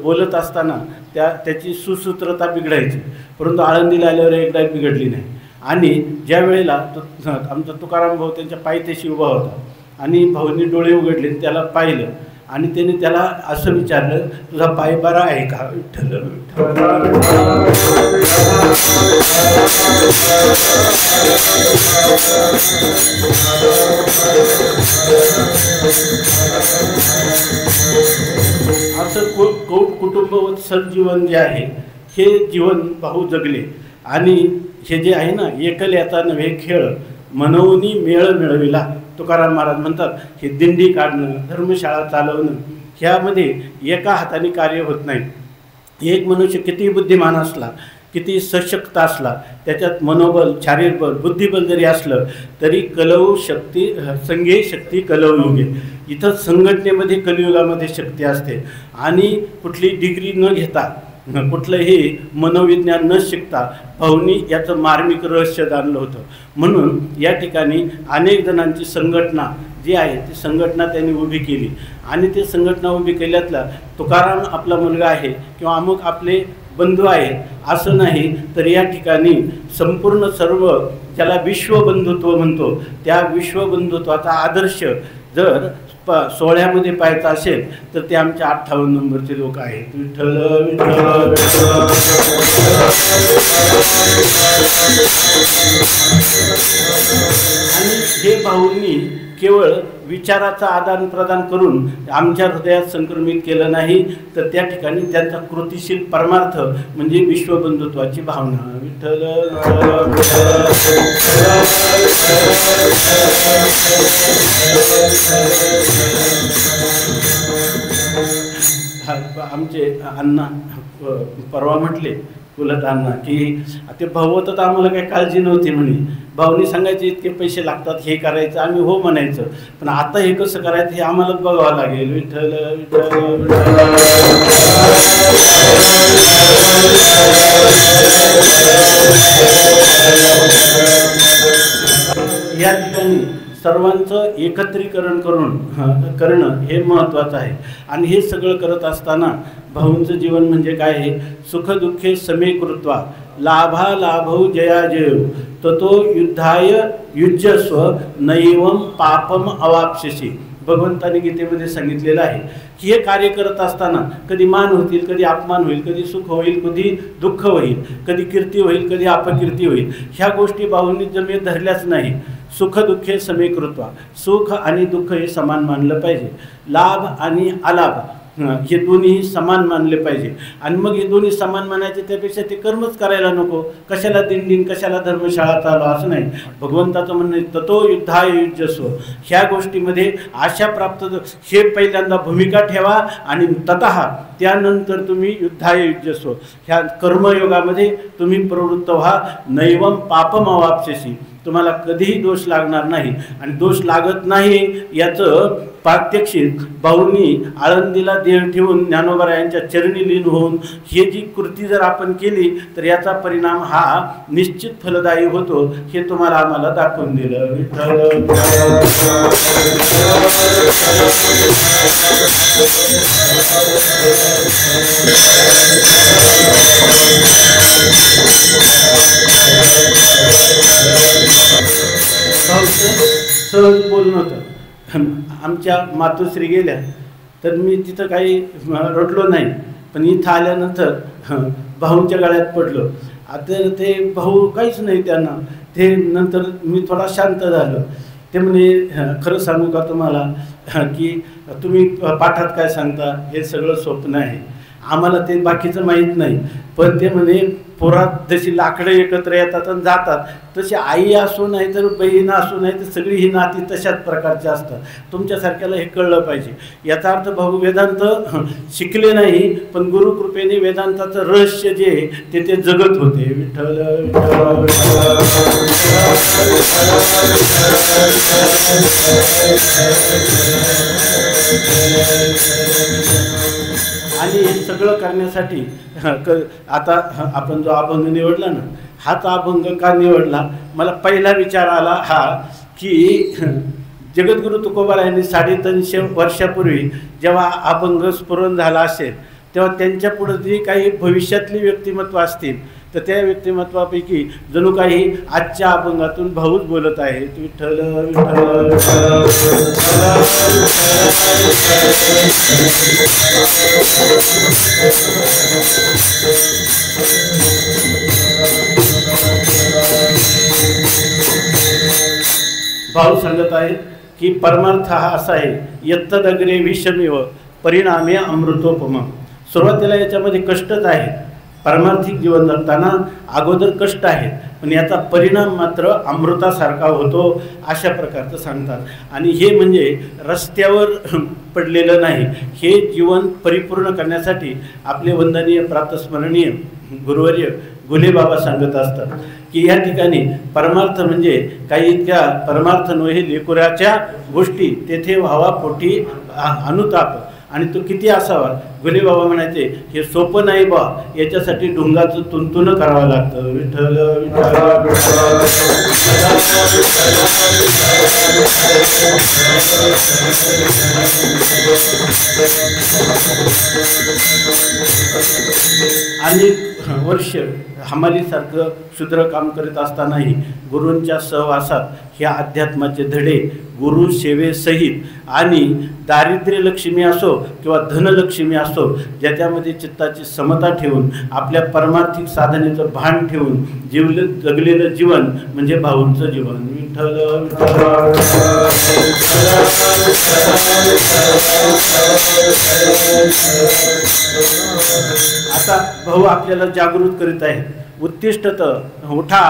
बोलत असताना त्याची सुसूत्रता बिघडायची, परंतु आळंदीला आल्यावर एकदा बिघडली नाही. आणि ज्या वेळेला आमचा तुकाराम भाऊ त्यांच्या पायथ्याशी उभा होता आणि भाऊंनी डोळे उघडले, त्याला पाहिलं आणि त्याने त्याला असं विचारलं, तुझा पाय बरा आहे का? विठ्ठल असं कुटुंबवत्सल जीवन जे आहे हे जीवन भाऊ जगले. आणि हे जे आहे ना, एकल्याचा नव्हे खेळ मनवनी मेळ मिळविला. तुकाराम महाराज म्हणतात हे दिंडी काढणं, धर्मशाळा चालवणं ह्यामध्ये एका हाताने कार्य होत नाही. एक मनुष्य किती बुद्धिमान असला, किती सशक्त असला, त्याच्यात मनोबल, शारीरबल, बुद्धिबल जरी असलं तरी कलऊ शक्ती संघे शक्ती कलऊ युगे. इथं संघटनेमध्ये कलियुगामध्ये शक्ती असते. आणि कुठली डिग्री न घेता, कुठलंही मनोविज्ञान न शिकता भाऊंनी याचं मार्मिक रहस्य जाणलं होतं. म्हणून या ठिकाणी अनेक जणांची संघटना जी आहे ती संघटना त्यांनी उभी केली. आणि ते संघटना उभी केल्यातला तुकाराम आपला मुलगा आहे किंवा अमुक आपले बंधू आहेत असं नाही, तर या ठिकाणी संपूर्ण सर्व ज्याला विश्वबंधुत्व म्हणतो त्या विश्वबंधुत्वाचा आदर्श जर सोहळ्यामध्ये पाहायचा असेल तर ते आमच्या 58 नंबरचे लोक आहेत. विठ्ठल विठ्ठल. आणि हे भाऊंनी केवळ विचाराचं आदान प्रदान करून आमच्या हृदयात संक्रमित केलं नाही, तर त्या ठिकाणी त्यांचा कृतिशील परमार्थ म्हणजे विश्वबंधुत्वाची भावना. विठ्ठल आमचे अण्णा परवा म्हटले उलट अण्णा की ते भाऊ होतं तर आम्हाला काही काळजी नव्हती म्हणे. भाऊनी सांगायचे इतके पैसे लागतात हे करायचं, आम्ही हो म्हणायचं, पण आता हे कसं करायचं हे आम्हालाच बघावं लागेल. विठ्ठल विठ्ठल. या ठिकाणी सर्वांचं एकत्रीकरण करणं हे महत्त्वाचं आहे. आणि हे सगळं करत असताना भाऊंचं जीवन म्हणजे काय आहे? सुखदुःखे समे कृत्वा लाभा लाभौ जया जयो ततो युद्धाय युज्यस्व नैवम पापम अवाप्स्यसि. भगवंताने गीतेमध्ये सांगितलेलं आहे की हे कार्य करत असताना कधी मान होतील, कधी अपमान होईल, कधी सुख होईल, कधी दुःख होईल, कधी कीर्ती होईल, कधी अपकीर्ती होईल. ह्या गोष्टी भाऊंनी जमेत धरल्याच नाही. सुख दुःखे समे कृत्वा, सुख आणि दुःख हे समान मानलं पाहिजे. लाभ आणि अलाभ हे दोन्ही समान मानले पाहिजे. आणि मग हे दोन्ही समान मानायचे त्यापेक्षा ते कर्मच करायला नको. कशाला दिंडीन, कशाला धर्मशाळा चालू असं नाही. भगवंताचं म्हणणं ततो युद्धाय युज्यस्व. ह्या गोष्टीमध्ये आशा प्राप्त हे पहिल्यांदा भूमिका ठेवा आणि ततः त्यानंतर तुम्ही युद्धाय युज्यस्व ह्या कर्मयोगामध्ये तुम्ही प्रवृत्त व्हा. नैवम पापम अवाप्स्यसि. तुम्हाला कधीही दोष लागणार नाही. आणि दोष लागत नाही याचं प्रात्यक्षिक भाऊंनी आळंदीला देह ठेवून ज्ञानोबा यांच्या चरणी लीन होऊन हे जी कृती जर आपण केली तर याचा परिणाम हा निश्चित फलदायी होतो. हे तुम्हाला आम्हाला दाखवून दिलं. सहज बोलणं होतं. आमच्या मातोश्री गेल्या तर मी तिथं काही रडलो नाही, पण इथं आल्यानंतर भाऊंच्या गळ्यात पडलो. आता ते भाऊ काहीच नाही त्यांना. ते नंतर मी थोडा शांत झालो. ते म्हणे खरं सांगू का तुम्हाला की तुम्ही पाठात काय सांगता हे सगळं स्वप्न आहे, आम्हाला ते बाकीचं माहीत नाही. पण ते म्हणे पोरात जशी लाकडं एकत्र येतात आणि जातात तशी आई असू नाही तर बहीण असू नाही तर सगळी ही नाती तशाच प्रकारची असतात. तुमच्यासारख्याला हे कळलं पाहिजे. याचा अर्थ भाऊ वेदांत शिकले नाही, पण गुरुकृपेने वेदांताचं रहस्य जे आहे ते जगत होते. विठ्ठल आणि हे सगळं करण्यासाठी आता आपण जो अभंग निवडला ना, हाच अभंग का निवडला, मला पहिला विचार आला हा की जगद्गुरु तुकोबारायांनी 350 वर्षापूर्वी जेव्हा अभंग स्फुरण झाला असेल तेव्हा त्यांच्या पुढे जी काही भविष्यातली व्यक्तिमत्व असतील तर त्या व्यक्तिमत्वापैकी जणू काही आजच्या अभंगातून भाऊच बोलत आहेत. विठ्ठल विठ्ठल भाऊ सांगत आहेत की परमार्थ हा असा आहे, यत्तदग्रे विषमेव परिणामे अमृतोपम. सुरुवातीला याच्यामध्ये कष्टच आहेत, पारमार्थिक जीवन जगताना अगोदर कष्ट आहेत, पण याचा परिणाम मात्र अमृतासारखा होतो अशा प्रकारचं सांगतात. आणि हे म्हणजे रस्त्यावर पडलेलं नाही, हे जीवन परिपूर्ण करण्यासाठी आपले वंदनीय प्रातस्मरणीय गुरुवर्य गुले बाबा सांगत असतात की या ठिकाणी परमार्थ म्हणजे काही इतक्या परमार्थ नव्हे लेकुराच्या गोष्टी तेथे व्हावा पोटी अनुताप. आणि तो किती असावा. गुले बाबा म्हणायचे हे सोपं नाही बा, याच्यासाठी ढुंगाचं तुंतुन करावं लागतं. विठ्ठल आणि वर्ष हमालीसारखं क्षुद्र काम करीत असतानाही गुरूंच्या सहवासात ह्या अध्यात्माचे धडे गुरु सेवेसहित आणि दारिद्र्य लक्ष्मी असो किंवा धनलक्ष्मी असो ज्याच्यामध्ये चित्ताची समता ठेवून आपल्या परमार्थिक साधनेचं भान ठेवून जगलेलं जीवन म्हणजे भाऊंचं जीवन. विठ्ठल आता भाऊ आपल्याला जागृत करीत आहेत. उत्तिष्ठत उठा,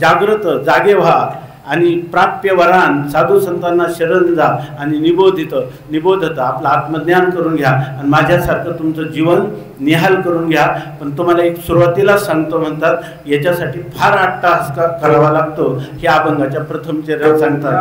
जागृत जागे व्हा आणि प्राप्य वरान साधू संतांना शरण जा आणि निबोधत आपलं आत्मज्ञान करून घ्या आणि माझ्यासारखं तुमचं जीवन निहाल करून घ्या. पण तुम्हाला एक सुरुवातीला सांगतो म्हणतात याच्यासाठी फार अट्टहास करावा लागतो. हे अभंगाच्या प्रथम चरण सांगतात.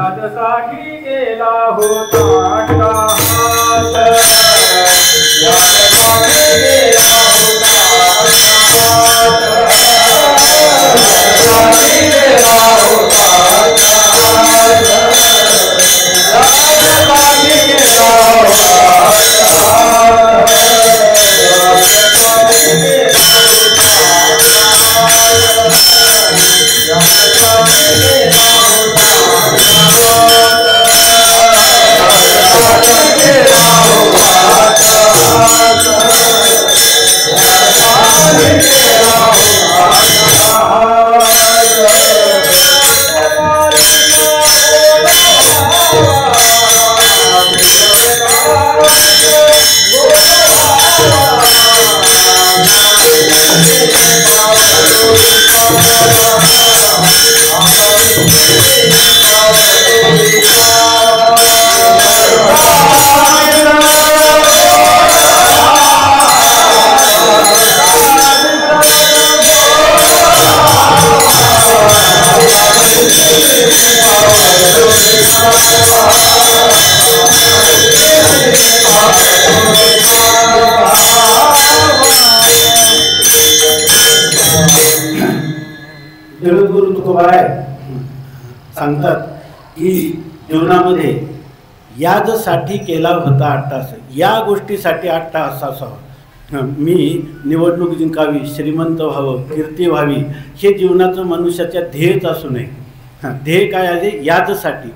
जगद्गुरु तुकोबाराय सांगतात की जीवनामध्ये याजसाठी केला होता 8 तास, या गोष्टीसाठी 8 तास असावा. मी निवडणूक जिंकावी, श्रीमंत व्हावं, कीर्ती व्हावी, हे जीवनाचं मनुष्याच्या ध्येयच असू नये. ध्येय काय आहे? याजसाठी,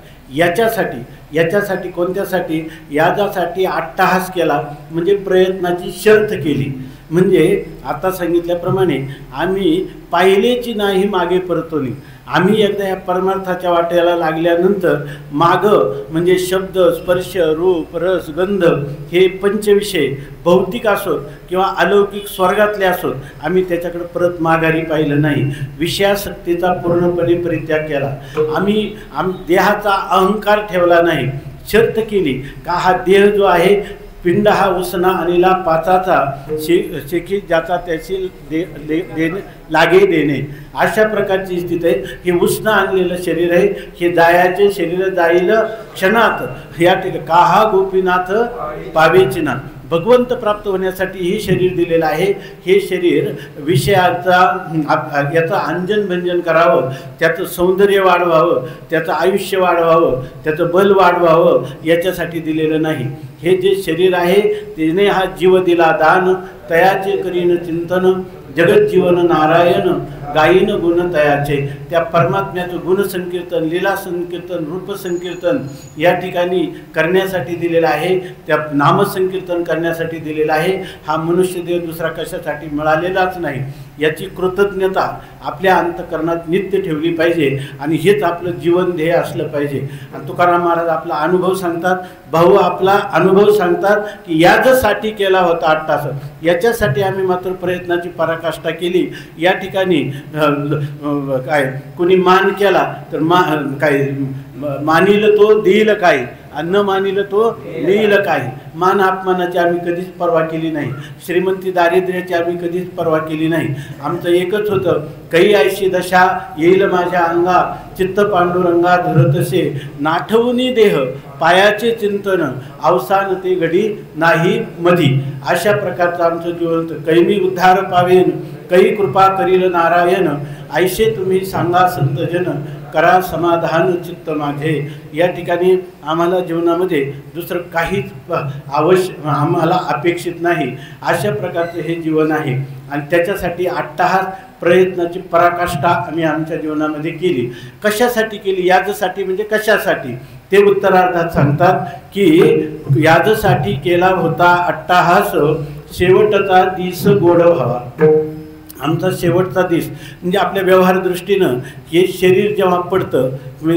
याच्यासाठी कोणत्यासाठी? याजासाठी 8 तास केला म्हणजे प्रयत्नाची शर्त केली. म्हणजे आता सांगितल्याप्रमाणे आम्ही पाहिलेची नाही मागे परतोनी. आम्ही एकदा या परमार्थाच्या वाट्याला लागल्यानंतर मागं म्हणजे शब्द, स्पर्श, रूप, रस, गंध हे पंचविषय भौतिक असोत किंवा अलौकिक स्वर्गातले असोत, आम्ही त्याच्याकडे परत माघारी पाहिलं नाही. विषयासक्तीचा पूर्णपणे परित्याग केला. आम्ही देहाचा अहंकार ठेवला नाही. शर्त केली का हा देह जो आहे, पिंड हा उसना अनिला पाचाचा, शेकी ज्याचा त्याची लागे देणे, अशा प्रकारची स्थिती आहे. हे उष्ण आणलेलं शरीर आहे, हे जायाचे शरीर जाईल क्षणात. या ठिकाणी का हा गोपीनाथ पावेची ना, भगवंत प्राप्त होण्यासाठी हे शरीर दिलेलं आहे. हे शरीर विषयाचा याचं अंजन भंजन करावं, त्याचं सौंदर्य वाढवावं, त्याचं आयुष्य वाढवावं, त्याचं बल वाढवावं, याच्यासाठी दिलेलं नाही. हे जे शरीर आहे त्याने हा जीव दिला दान, तयाचे करीन चिंतन, जगत जीवन नारायण गायीन गुण तयाचे. त्या परमात्म्याचं गुणसंकीर्तन, लीला संकीर्तन, रूपसंकीर्तन या ठिकाणी करण्यासाठी दिलेलं आहे. त्या नामसंकीर्तन करण्यासाठी दिलेलं आहे. हा मनुष्यदेह दुसरा कशासाठी मिळालेलाच नाही. याची कृतज्ञता आपल्या अंतःकरणात नित्य ठेवली पाहिजे आणि हेच आपलं जीवन ध्येय असलं पाहिजे. आणि तुकाराम महाराज आपला अनुभव सांगतात, भाऊ आपला अनुभव सांगतात की याच्यासाठी केला होता 8 तास, याच्यासाठी आम्ही मात्र प्रयत्नाची पराकाष्ठा केली. या ठिकाणी काय कोणी मान केला तर मानिल तो देईल काय, आणि न मानिलं तो नेईल काय. मान अपमानाची आम्ही कधीच पर्वा केली नाही. श्रीमंती दारिद्र्याची आम्ही कधीच पर्वा केली नाही. आमचं एकच होतं, काही ऐशी दशा येईल माझ्या अंगा, चित्त पांडुरंगा धरतसे, नाठवुनी देह पायाचे चिंतन, अवसान ते घडी नाही मधी. अशा प्रकारचं आमचं जीवन होतं. काही मी उद्धार पावेन, काही कृपा करील नारायण, ऐसे तुम्ही सांगा संतजन, करा समाधान चित्त माझे. या ठिकाणी आम्हाला जीवनामध्ये दुसरं काहीच आम्हाला अपेक्षित नाही. अशा प्रकारचं हे जीवन आहे आणि त्याच्यासाठी 8 तास प्रयत्नाची पराकाष्ठा आम्ही आमच्या जीवनामध्ये केली. कशासाठी केली? याजसाठी म्हणजे कशासाठी? ते उत्तरार्धात सांगतात की याजसाठी केला होता 8 तास, शेवटचा दिस गोड व्हावा. आमचा शेवटचा दिस म्हणजे आपल्या व्यवहार दृष्टीनं हे शरीर जेव्हा पडतं,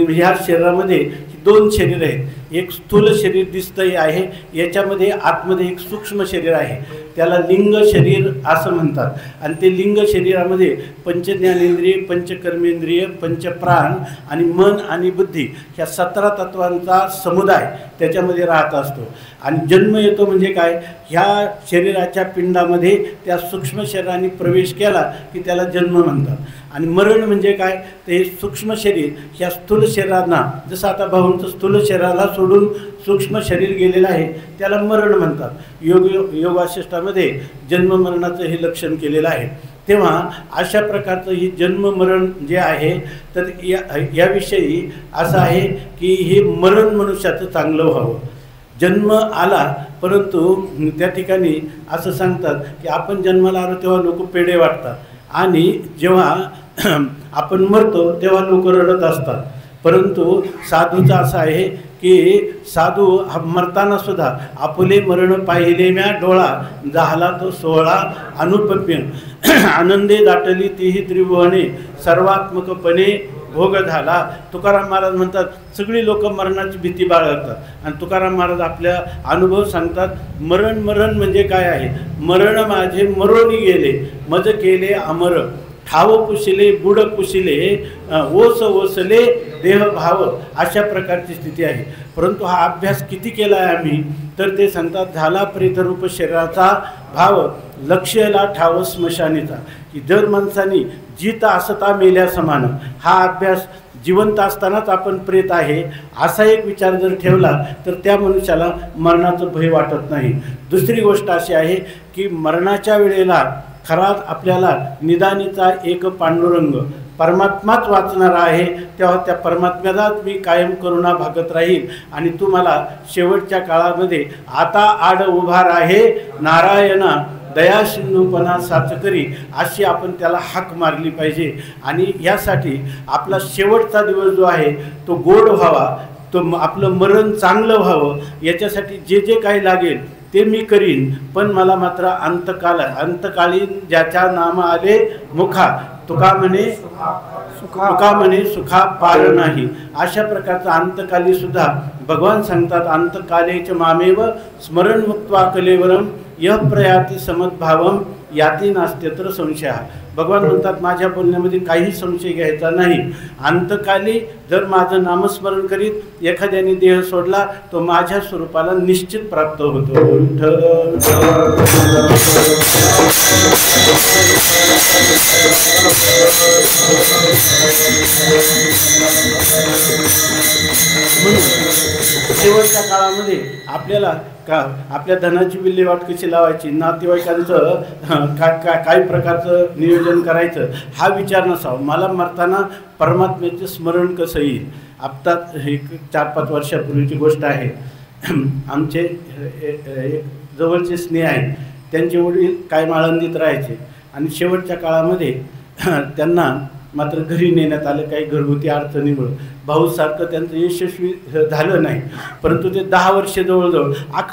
ह्या शरीरामध्ये 2 शरीर आहेत. एक स्थूल शरीर दिसतंय आहे, याच्यामध्ये आतमध्ये एक सूक्ष्म शरीर आहे, त्याला लिंग शरीर असं म्हणतात. आणि ते लिंग शरीरामध्ये पंचज्ञानेंद्रिय, पंचकर्मेंद्रिय, पंचप्राण आणि मन आणि बुद्धी ह्या 17 तत्वांचा समुदाय त्याच्यामध्ये राहत असतो. आणि जन्म येतो म्हणजे काय? ह्या शरीराच्या पिंडामध्ये त्या सूक्ष्म शरीराने प्रवेश केला की त्याला जन्म म्हणतात. आणि मरण म्हणजे काय? ते सूक्ष्म शरीर ह्या स्थूल शरीरांना, जसं आता भाऊंचं स्थूल शरीराला सोडून सूक्ष्म शरीर गेलेलं आहे त्याला मरण म्हणतात. योग वासिष्ठामध्ये जन्म मरणाचं हे लक्षण केलेलं आहे. तेव्हा अशा प्रकारचं ही जन्म मरण जे आहे तर याविषयी असं आहे की हे मरण मनुष्याचं चांगलं व्हावं. जन्म आला परंतु त्या ठिकाणी असं सांगतात की आपण जन्माला आलो तेव्हा लोक पेढे वाटतात आणि जेव्हा आपण मरतो तेव्हा लोक रडत असतात. परंतु साधूचं असं आहे की साधू मरताना सुद्धा आपले मरण पाहिले म्या डोळा, झाला तो सोहळा अनुपम्य, आनंदे दाटली तीही त्रिभुवने, सर्वात्मकपणे भोग झाला. तुकाराम महाराज म्हणतात सगळी लोक मरणाची भीती बाळगतात आणि तुकाराम महाराज आपल्या अनुभव सांगतात, मरण म्हणजे काय आहे? मरण माझे मरोनी गेले, मज केले अमर, ठाव पुशिले बुड पुशिले, ओस ओसले देह भाव. अशा प्रकारची स्थिती आहे. परंतु हा अभ्यास किती केला आहे आम्ही? तर ते सांगतात झाला प्रेतरूप शरीराचा भाव, लक्ष्यला ठाव स्मशानीचा, की जर माणसाने जिता असता मेल्या समान. हा अभ्यास जिवंत असतानाच आपण प्रेत आहे असा एक विचार जर ठेवला तर त्या मनुष्याला मरणाचं भय वाटत नाही. दुसरी गोष्ट अशी आहे की मरणाच्या वेळेला खरा आपल्याला निदानीचा एक पांडुरंग परमात्माच वाचणारा आहे, तेव्हा त्या परमात्म्यालाच मी कायम करुणा भागत राहील. आणि तू मला शेवटच्या काळामध्ये आता आड उभार आहे नारायणा दया सिंधूपणा साचकरी, अशी आपण त्याला हाक मारली पाहिजे. आणि यासाठी आपला शेवटचा दिवस जो आहे तो गोड व्हावा, तो आपलं मरण चांगलं व्हावं, याच्यासाठी जे जे काही लागेल ते मी करीन. पण मला मात्र अंतकालीन ज्याच्या नाम आले मुखा तुका म्हणे सुखा पार नाही, अशा प्रकारचा अंतकाली सुद्धा भगवान सांगतात अंतकालेच मामेव स्मरण मुक्त्वा कलेवरम यह प्रयाती समद्भावम याती नास्त्यत्र संशय. भगवान म्हणतात माझ्या बोलण्यामध्ये काही संशय घ्यायचा नाही. अंतकाली जर माझं नामस्मरण करीत एखाद्याने देह सोडला तो माझ्या स्वरूपाला निश्चित प्राप्त होतो. म्हणून शेवटच्या काळामध्ये आपल्याला आपल्या धनाची विल्हेवाट कशी लावायची, नातेवाईकांचं काही प्रकारचं नियोजन करायचं, हा विचार नसावा. मला मरताना परमात्म्याचे स्मरण कसं येईल. आत्ता एक 4-5 वर्षापूर्वीची गोष्ट आहे. आमचे एक जवळचे स्नेह आहेत, त्यांचे वडील काय माळंदीत राहायचे आणि शेवटच्या काळामध्ये त्यांना मात्र घरी नेण्यात आलं काही घरगुती अडचणीमुळं. भाऊसारखं त्यांचं यशस्वी झालं नाही, परंतु ते 10 वर्ष जवळजवळ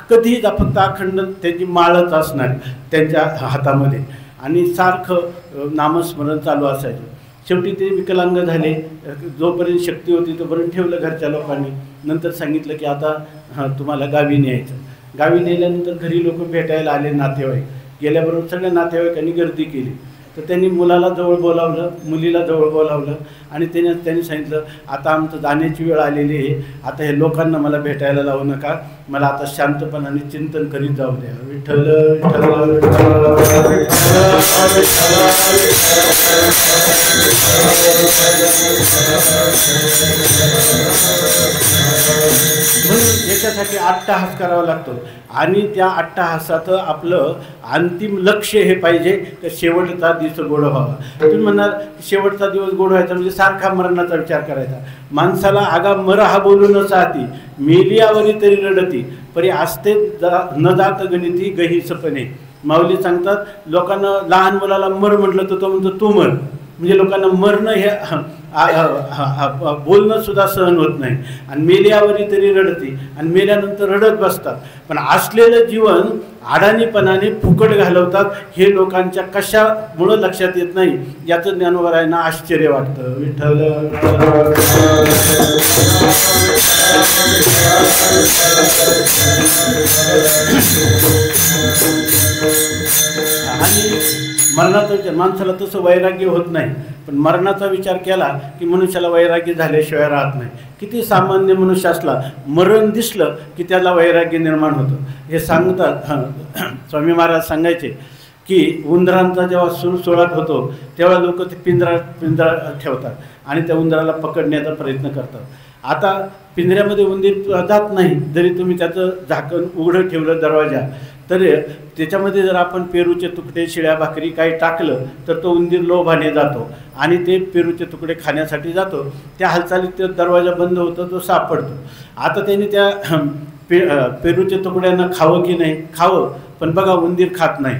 कधीही फक्त अखंड त्याची माळच असणार त्यांच्या हातामध्ये आणि सारखं नामस्मरण चालू असायचं. शेवटी ते विकलांग झाले. जोपर्यंत शक्ती होती तोपर्यंत ठेवलं घरच्या लोकांनी. नंतर सांगितलं की आता तुम्हाला गावी न्यायचं. गावी नेल्यानंतर घरी लोक भेटायला आले, नातेवाईक गेल्याबरोबर सगळ्या नातेवाईकांनी गर्दी केली. तर त्यांनी मुलाला जवळ बोलावलं, मुलीला जवळ बोलावलं आणि त्यांनी सांगितलं आता आमचं जाण्याची वेळ आलेली आहे, आता हे लोकांना मला भेटायला लावू नका, मला आता शांतपणाने चिंतन करीत जाऊ द्या. विठ्ठल म्हणून याच्यासाठी अट्टहास करावा लागतो. आणि त्या अट्टहासाचं आपलं अंतिम लक्ष हे पाहिजे की शेवटचा दिवस गोड व्हावा. तुम्ही म्हणाल शेवटचा दिवस गोड व्हायचा म्हणजे सारखा मरणाचा विचार करायचा. माणसाला आगा मर हा बोलू न चाहती, मेलियावरी तरी रडती, परी असते न जात गणिती गहीसपणे. माऊली सांगतात लोकांना लहान मुलाला मर म्हटलं तर तो म्हणतो तू मर, म्हणजे लोकांना मरणं हे बोलणं सुद्धा सहन होत नाही. आणि मेल्यावरी तरी रडते आणि मेल्यानंतर रडत बसतात. पण असलेलं जीवन अडाणीपणाने फुकट घालवतात. हे लोकांच्या कशामुळं लक्षात येत नाही याचं ज्ञानोबरायांना आश्चर्य वाटतं. विठ्ठल आणि मरणाचा विचार माणसाला तसं वैराग्य होत नाही, पण मरणाचा विचार केला की मनुष्याला वैराग्य झाल्याशिवाय राहत नाही. किती सामान्य मनुष्य असला मरण दिसलं की त्याला वैराग्य निर्माण होतं. हे सांगतात स्वामी महाराज सांगायचे की उंदरांचा जेव्हा सुळसुळाट होतो तेव्हा लोक ते पिंजरा ठेवतात आणि त्या उंदराला पकडण्याचा प्रयत्न करतात. आता पिंजऱ्यामध्ये उंदीर जात नाही, जरी तुम्ही त्याचं झाकण उघडं ठेवलं दरवाजा, तर त्याच्यामध्ये जर आपण पेरूचे तुकडे शिळ्या भाकरी काही टाकलं तर तो उंदीर लोभाने जातो आणि ते पेरूचे तुकडे खाण्यासाठी जातो. त्या हालचालीत तो दरवाजा बंद होतो, तो सापडतो. आता त्याने त्या पेरूच्या तुकड्यांना खावं की नाही, खावं, पण बघा उंदीर खात नाही.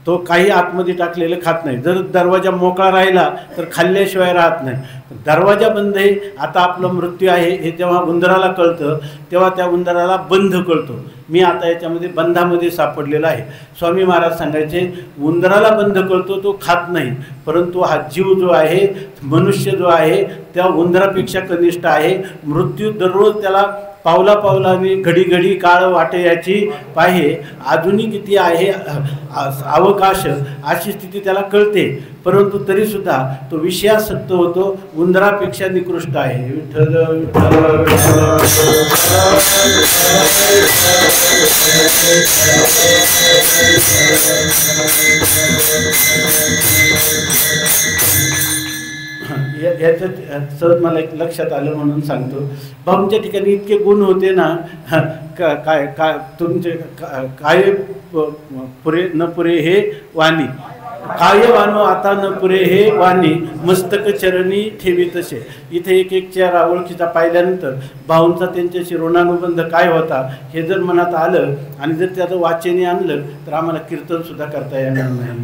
तो काही आतमध्ये टाकलेलं खात नाही. जर दरवाजा मोकळा राहिला तर खाल्ल्याशिवाय राहत नाही. दरवाजा बंद आहे, आता आपला मृत्यू आहे हे जेव्हा उंदराला कळतं तेव्हा त्या उंदराला बंध कळतो, मी आता याच्यामध्ये बंधामध्ये सापडलेला आहे. स्वामी महाराज सांगायचे उंदराला बंध कळतो, तो खात नाही, परंतु हा जीव जो आहे, मनुष्य जो आहे, त्या उंदरापेक्षा कनिष्ठ आहे. मृत्यू दररोज त्याला पावला पावलाने घडी घडी काळ वाटे याची पाहे, अजूनही किती आहे अवकाश, अशी स्थिती त्याला कळते. परंतु तरीसुद्धा तो विषयासक्त होतो, उंदरापेक्षा निकृष्ट आहे. विठ्ठल याचं सहज मला एक लक्षात आलं म्हणून सांगतो. भाऊंच्या ठिकाणी इतके गुण होते ना, काय तुमचे काय पुरे न पुरे हे वाणी, काय वानो आता न पुरे हे वाणी मस्तक चरणी ठेवी तसे. इथे एक एक चेहरा ओळखीचा पाहिल्यानंतर भाऊंचा त्यांच्याशी ऋणानुबंध काय होता हे जर मनात आलं आणि जर त्याचं वाचने आणलं तर आम्हाला कीर्तन सुद्धा करता येणार नाही.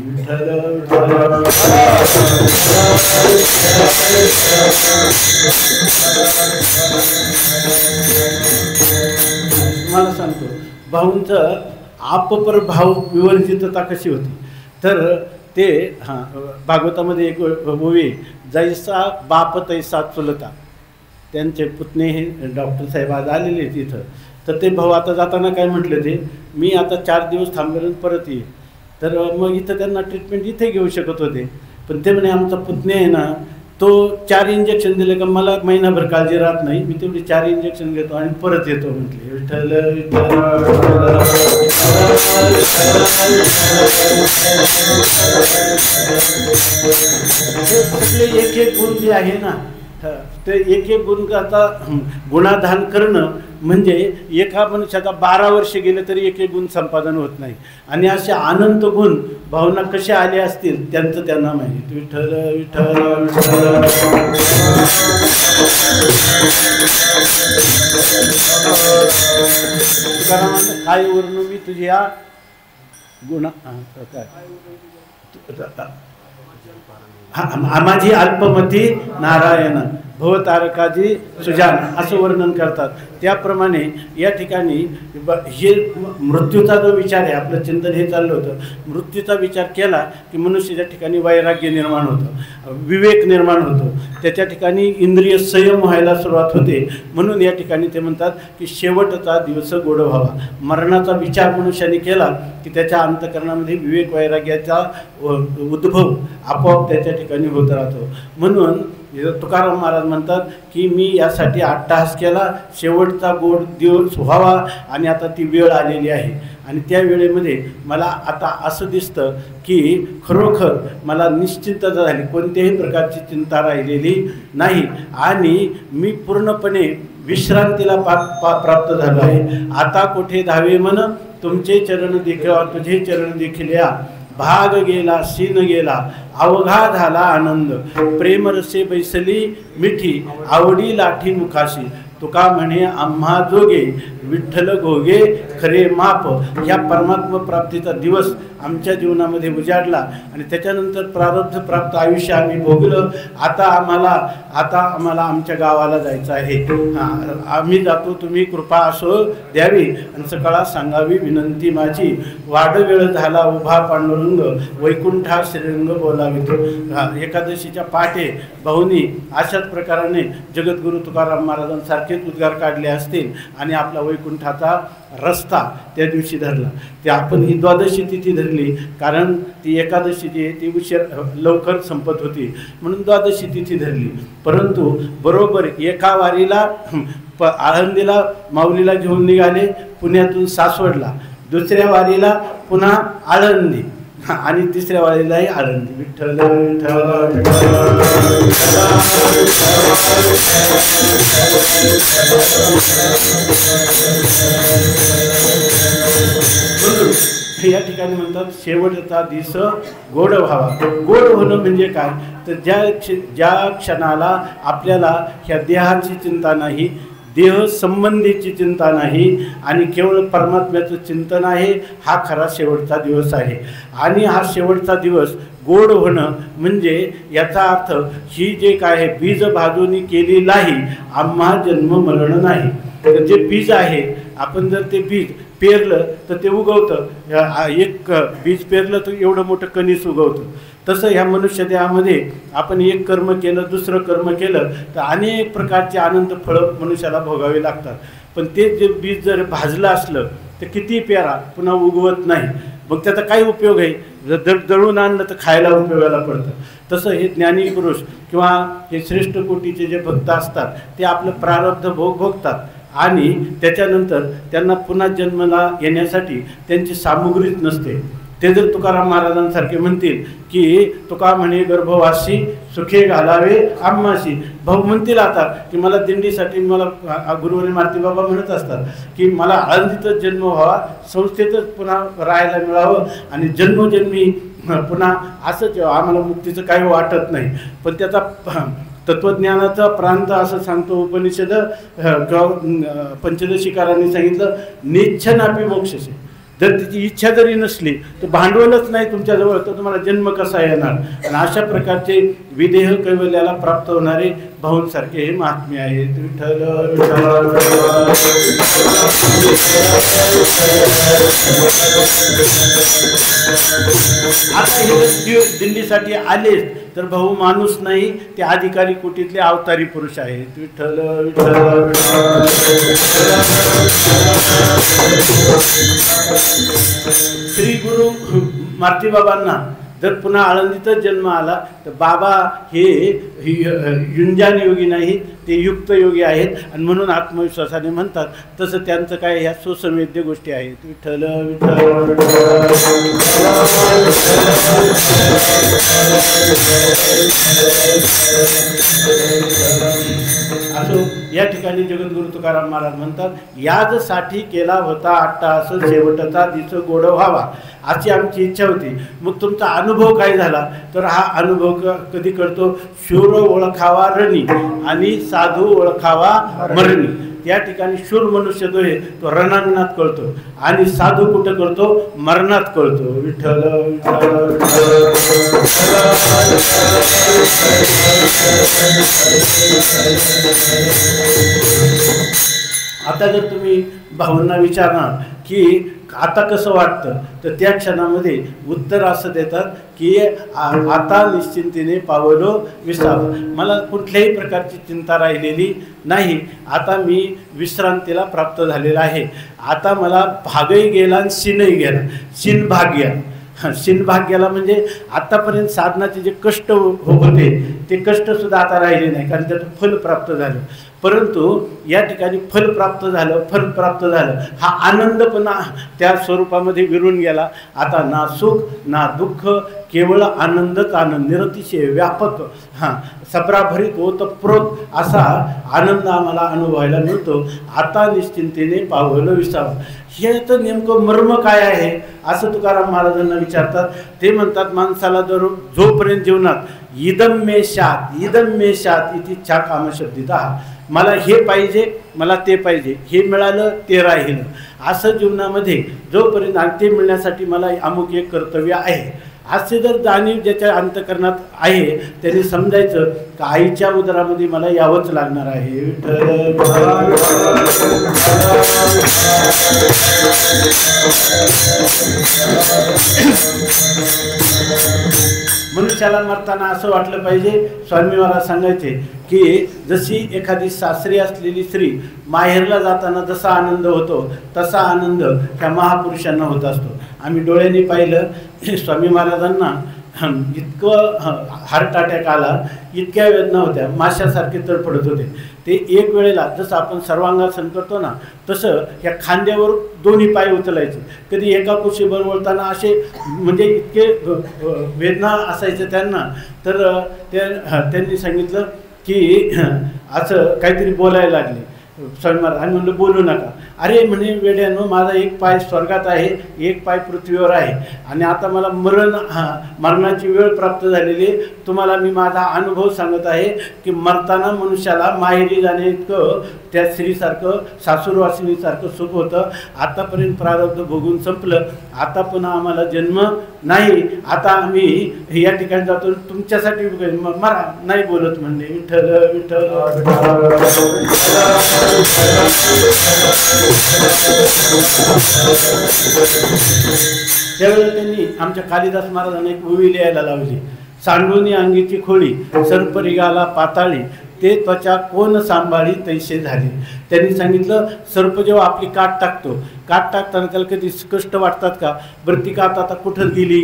तुम्हाला सांगतो भाऊंचं आपपर भाव विवर्जितता कशी होती. तर ते भागवतामध्ये एक ओवी, जैसा बाप तैसा चुलता. त्यांचे पुतणे हे डॉक्टर साहेब आज आलेले तिथं. तर ते भाऊ आता जाताना काय म्हटलं, ते मी आता 4 दिवस थांबेल परत येईल. तर मग इथं त्यांना ट्रीटमेंट इथे घेऊ शकत होते, पण ते म्हणे आमचा पुतणे आहे ना, तो 4 इंजेक्शन दिले का मला महिनाभर काळजी राहत नाही, मी तेवढी 4 इंजेक्शन घेतो आणि परत येतो म्हटले. विठ्ठल सगळे एक एक गुण जे आहे ना, ते एक एक गुण आता गुणाधान करणं म्हणजे एका मनुष्याचा 12 वर्ष गेले तरी एक एक गुण संपादन होत नाही. आणि असे अनंत गुण भावना कशा आले असतील त्यांचं त्यांना माहिती. विठ्ठल विठ्ठल तुकाराम काय वर्ण मी तुझ्या गुणा माझी अल्पमती नारायण भवतारकाजी सुजान असं वर्णन करतात. त्याप्रमाणे या ठिकाणी हे मृत्यूचा जो विचार आहे, आपलं चिंतन हे चाललं होतं, मृत्यूचा विचार केला की मनुष्याच्या ठिकाणी वैराग्य निर्माण होतं, विवेक निर्माण होतो, त्याच्या ठिकाणी इंद्रिय संयम व्हायला सुरुवात होते. म्हणून या ठिकाणी ते म्हणतात की शेवटचा दिवस गोड व्हावा. मरणाचा विचार मनुष्याने केला की त्याच्या अंतःकरणामध्ये विवेक वैराग्याचा उद्भव आपोआप त्याच्या ठिकाणी होत राहतो. म्हणून तुकाराम महाराज म्हणतात की मी यासाठी अट्टहास केला, शेवटचा गोड दिवस व्हावा आणि आता ती वेळ आलेली आहे. आणि त्या वेळेमध्ये मला आता असं दिसतं की खरोखर मला निश्चिंतता झाली, कोणत्याही प्रकारची चिंता राहिलेली नाही आणि मी पूर्णपणे विश्रांतीला प्राप्त झालो आहे. आता कोठे धावे मन तुमचे चरण देखील, तुझे चरण देखील या. भाग गेला सीन गेला अवघा झाला आनंद, प्रेमरसे बैसली मिठी आवडी लाठी मुखाशी. तुका म्हणे आम्हा जोगे विठ्ठल घोगे खरे माप. या परमात्मा प्राप्तीचा दिवस आमच्या जीवनामध्ये उजाडला आणि त्याच्यानंतर प्रारब्ध प्राप्त आयुष्य आम्ही भोगलं. आता आम्हाला आमच्या गावाला जायचं आहे. आम्ही जातो, तुम्ही कृपा असो द्यावी आणि सकाळा सांगावी विनंती माझी. वाडवेळ झाला उभा पांडुरंग वैकुंठा श्रीरंग बोलावितो. एकादशीच्या पाठे भाऊनी अशाच प्रकाराने जगद्गुरु तुकाराम महाराजांसारखेच उद्गार काढले असतील आणि आपला वैकुंठाचा रस्ता त्या दिवशी धरला. ते आपण ही द्वादशी तिथी धरली कारण ती एकादशी जी आहे ती लवकर संपत होती म्हणून द्वादशी तिथी धरली. परंतु बरोबर एका वारीला आळंदीला माऊलीला घेऊन निघाले, पुण्यातून सासवडला, दुसऱ्या वारीला पुन्हा आळंदी आणि तिसऱ्या वारीलाही आळंदी. विठ्ठल या ठिकाणी म्हणतात शेवटचा दिवस गोड व्हावा. गोड होणं म्हणजे काय तर ज्या क्षणाला आपल्याला ह्या देहाची चिंता नाही, देह संबंधीची चिंता नाही आणि केवळ परमात्म्याचं चिंतन आहे, हा खरा शेवटचा दिवस आहे. आणि हा शेवटचा दिवस गोड होणं म्हणजे याचा अर्थ ही जे काय आहे बीज भाजूनी केलेलाही आम्हा जन्म मरण नाही. तर जे बीज आहे आपण जर ते बीज पेरलं तर ते उगवतं. एक बीज पेरलं तर एवढं मोठं कणीस उगवतं. तसं ह्या मनुष्य देहामध्ये आपण एक कर्म केलं दुसरं कर्म केलं तर अनेक प्रकारचे अनंत फळं मनुष्याला भोगावे लागतात. पण ते जे बीज जर भाजलं असलं तर किती पेरा पुन्हा उगवत नाही. मग त्याचा काय उपयोग आहे? जर जळून आणलं तर खायला उपयोगाला पडतं. तसं हे ज्ञानी पुरुष किंवा हे श्रेष्ठ कोटीचे जे भक्त असतात ते आपलं प्रारब्ध भोग भोगतात आणि त्याच्यानंतर त्यांना पुन्हा जन्माला येण्यासाठी त्यांची सामुग्रीच नसते. ते जर तुकाराम महाराजांसारखे म्हणतील की तुका म्हणे गर्भवासी सुखे घालावे आम्हाशी. भाऊ म्हणतील आता की मला दिंडीसाठी मला गुरुवारी मारुती बाबा म्हणत असतात की मला आळंदीतच जन्म व्हावा, संस्थेतच पुन्हा राहायला मिळावं आणि जन्मोजन्मी पुन्हा असंच आम्हाला मुक्तीचं काही वाटत नाही, पण त्याचा तत्वज्ञानाचा प्रांत असं सांगतो उपनिषद किंवा पंचदशीकारांनी सांगितलं, निच्छनापी मोक्षसे. जर तिची इच्छा जरी नसली तर भांडवलच नाही तुमच्याजवळ, तर तुम्हाला जन्म कसा येणार. आणि अशा प्रकारचे विदेह कैवल्याला प्राप्त होणारे भाऊंसारखे हे महात्मे आहेत. विठ्ठल आता हे दिंडीसाठी आलेच तर भाऊ माणूस नाही, ते अधिकारी कोटीतले अवतारी पुरुष आहेत. विठ्ठल विठ्ठल. श्री गुरु मारुतीबाबांना जर पुन्हा आळंदीतच जन्म आला तर बाबा हे युंजान योगी नाही, ते युक्त योगी आहेत. आणि म्हणून आत्मविश्वासाने म्हणतात तसं त्यांचं काय ह्या सुसंवेद्य गोष्टी आहेत. विठ्ठल विठ्ठल. असो या ठिकाणी जगद्गुरु तुकाराम महाराज म्हणतात, याजसाठी केला होता अट्टाहास शेवटचा दिस गोड व्हावा, अशी आमची इच्छा होती. मग तुमचा अनुभव काय झाला तर हा अनुभव कधी करतो, शूर ओळखावा रणी आणि साधू ओळखावा मरणी. या ठिकाणी शूर मनुष्य जो आहे तो रणांगणात कळतो आणि साधू कुठं करतो, मरणात कळतो. विठ्ठल विठ्ठल. आता जर तुम्ही भावांना विचारणार की आता कसं वाटतं, तर त्या क्षणामध्ये उत्तर असं देतात की आता निश्चिंतीने पावलो विसावं. मला कुठल्याही प्रकारची चिंता राहिलेली नाही. आता मी विश्रांतीला प्राप्त झालेला आहे. आता मला भागही गेला आणि शिनही गेला. शिन भाग गेला. शिन भाग गेला म्हणजे आतापर्यंत साधनाचे जे कष्ट होते ते कष्टसुद्धा आता राहिले नाही, कारण त्याचं फल प्राप्त झालं. परंतु या ठिकाणी फल प्राप्त झालं हा आनंद पण त्या स्वरूपामध्ये विरून गेला. आता ना सुख ना दुःख, केवळ आनंदच आनंद, निरतिशय व्यापक सभराभरीत ओतप्रोत असा आनंद आम्हाला अनुभवायला मिळतो. आता निश्चिंतेने पावलं विसावं. हे तर नेमकं मर्म काय आहे असं तुकाराम महाराजांना विचारतात. ते म्हणतात, माणसाला जर जोपर्यंत जीवनात इदम मे शात इति इच्छा कामशब्दिता, मला हे पाहिजे, मला ते पाहिजे, हे मिळालं ते राहिलं, असं जीवनामध्ये जोपर्यंत आणि ते मिळण्यासाठी मला अमुक एक कर्तव्य आहे असे जर जाणीव ज्याच्या अंतःकरणात आहे त्यांनी समजायचं की आईच्या उदरामध्ये मला यावंच लागणार आहे. मनुष्याला मरताना असं वाटलं पाहिजे, स्वामी महाराज सांगायचे की जशी एखादी सासरी असलेली स्त्री माहेरला जाताना जसा आनंद होतो तसा आनंद त्या महापुरुषांना होत असतो. आम्ही डोळ्यांनी पाहिलं स्वामी महाराजांना इतकं हार्ट अटॅक आला, इतक्या वेदना होत्या, माशासारखे तडफडत होते. ते एक वेळेला जसं आपण सर्वांगासन करतो ना तसं ह्या खांद्यावर दोन्ही पाय उचलायचे. कधी एका कुशीवर वळताना असे म्हणजे इतके वेदना असायचे त्यांना. तर त्यांनी सांगितलं की असं काहीतरी बोलायला लागले स्वामी महाराज. आणि म्हणलं बोलू नका. अरे म्हणे वेड्यानो, माझा एक पाय स्वर्गात आहे, एक पाय पृथ्वीवर आहे आणि आता मला मरणाची वेळ प्राप्त झालेली आहे. तुम्हाला मी माझा अनुभव सांगत आहे की मरताना मनुष्याला माहेरी जाणे इतकं त्या स्त्रीसारखं सासूरवासिनीसारखं सुख होतं. आतापर्यंत प्रारब्ध भोगून संपलं, आता पुन्हा आम्हाला जन्म नाही. आता आम्ही या ठिकाणी जातो, तुमच्यासाठी मरा नाही बोलत म्हणले. विठ्ठल विठ्ठल. त्यावेळेला त्यांनी आमच्या कालिदास महाराजांना एक ओवी लिहायला लावली. सांडूनी अंगीची खोळी सर्परिगाला पाताळी, ते त्वचा कोण सांभाळी तैसे झाले. त्यांनी सांगितलं, सर्प जेव्हा आपली काट टाकतो, काट टाकताना त्याला कधी कष्ट वाटतात का? बरं ती काट आता कुठं गेली,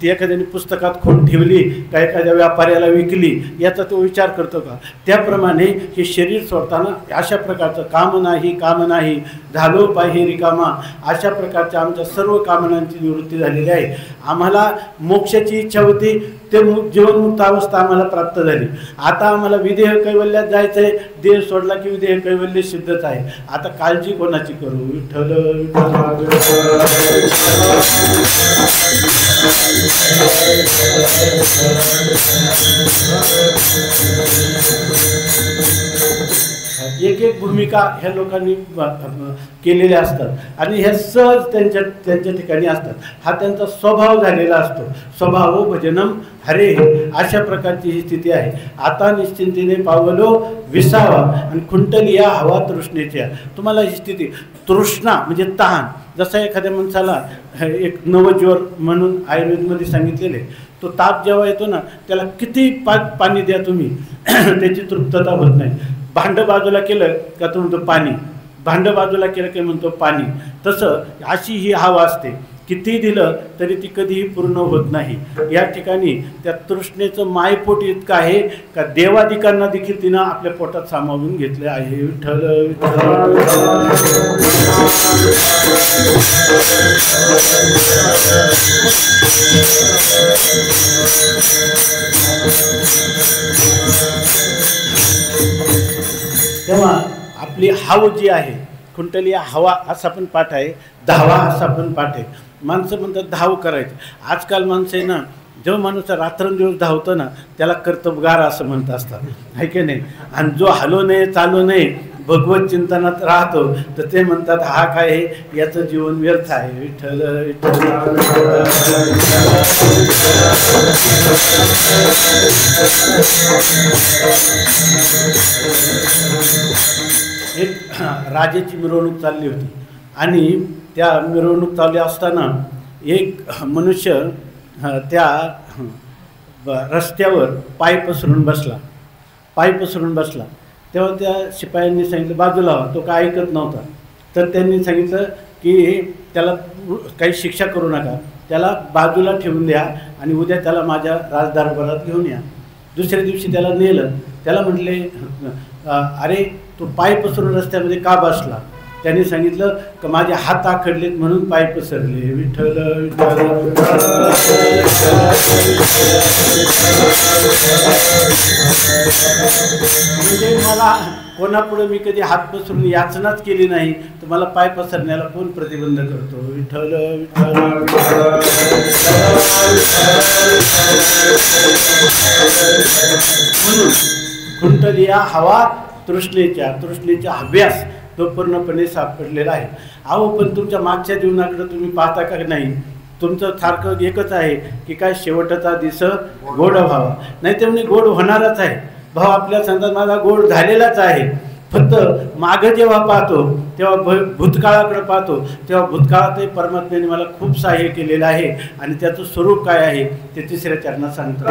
ती एखाद्याने पुस्तकात खोन ठेवली का एखाद्या व्यापाऱ्याला विकली याचा तो विचार करतो का? त्याप्रमाणे हे शरीर सोडताना अशा प्रकारचं काम नाही झालो पाहि रिकामा, अशा प्रकारच्या आमच्या सर्व कामनांची निवृत्ती झालेली आहे. आम्हाला मोक्षाची इच्छा होती, ते जीवनमुक्त अवस्था आम्हाला प्राप्त झाली. आता आम्हाला विदेह कैवल्यात जायचं आहे. देह सोडला की विदेह कैवल्य सिद्धच आहे. आता काळजी कोणाची करू? विठ्ठल विठ्ठल. एक एक भूमिका ह्या लोकांनी केलेल्या असतात आणि ह्या सहज त्यांच्या ठिकाणी असतात. हा त्यांचा स्वभाव झालेला असतो. स्वभाव भजनम हरे, अशा प्रकारची ही स्थिती आहे. आता निश्चिंतीने पावलो विसावा आणि खुंटलिया हवा तृष्णेच्या. तुम्हाला ही स्थिती, तृष्णा म्हणजे तहान, जसा एखाद्या माणसाला एक नवज्वर म्हणून आयुर्वेदमध्ये सांगितलेले, तो ताप जेव्हा येतो ना त्याला किती पाणी द्या तुम्ही त्याची तृप्तता होत नाही. भांडं बाजूला केलं का तो म्हणतो पाणी, भांडं बाजूला केलं की म्हणतो पाणी. तसं अशी ही हवा असते, किती दिलं तरी ती कधीही पूर्ण होत नाही. या ठिकाणी त्या तृष्णेचं मायपोट इतकं आहे का देवादिकांना देखील तिनं आपल्या पोटात सामावून घेतलं आहे. विठ्ठल तेव्हा आपली हाव जी आहे, खुंटलिया हवा असा पण पाठ आहे, धावा असा पण पाठ आहे. माणसं म्हणतात धाव करायचं. आजकाल माणसं आहे ना, जो माणूस रात्रंदिवस धावतो ना त्याला कर्तबगार असं म्हणत असतात, आहे की नाही. आणि जो हलो नये चालू नये भगवत चिंतनात राहतो तर ते म्हणतात हा काय आहे, याचं जीवन व्यर्थ आहे. विठ्ठल विठ्ठल. एक राजाची मिरवणूक चालली होती आणि त्या मिरवणूक चालली असताना एक मनुष्य त्या रस्त्यावर पाय पसरून बसला. तेव्हा त्या शिपायांनी सांगितलं बाजूला व्हा. तो काय ऐकत नव्हता. तर त्यांनी सांगितलं की त्याला काही शिक्षा करू नका, त्याला बाजूला ठेवून द्या आणि उद्या त्याला माझ्या राजदरबारात घेऊन या. दुसऱ्या दिवशी त्याला नेलं. त्याला म्हटले अरे तो पाय पसरून रस्त्यामध्ये का बसला. त्यांनी सांगितलं की माझे हात आखडलेत म्हणून पाय पसरले. विठ्ठल विठ्ठल. म्हणजे मला कोणापुढे मी कधी हात पसरून याचनाच केली नाही, तर मला पाय पसरण्याला कोण प्रतिबंध करतो. विठ्ठल विठ्ठल. म्हणून खुंटलिया हवा तृष्णेच्या हव्यास तो पूर्णपणे सापडलेला आहे. अहो पण तुमच्या मागच्या जीवनाकडे तुम्ही पाहता का नाही. तुमचं सारखं एकच आहे की काय शेवटचा दिस गोड व्हावा. नाही तर म्हणजे गोड होणारच आहे. भाव आपल्या सांगतात माझा गोड झालेलाच आहे. फक्त मागं जेव्हा पाहतो तेव्हा भूतकाळाकडे पाहतो तेव्हा भूतकाळातही परमात्म्याने मला खूप सहाय्य केलेलं आहे आणि त्याचं स्वरूप काय आहे ते तिसऱ्या चरणात सांगतो.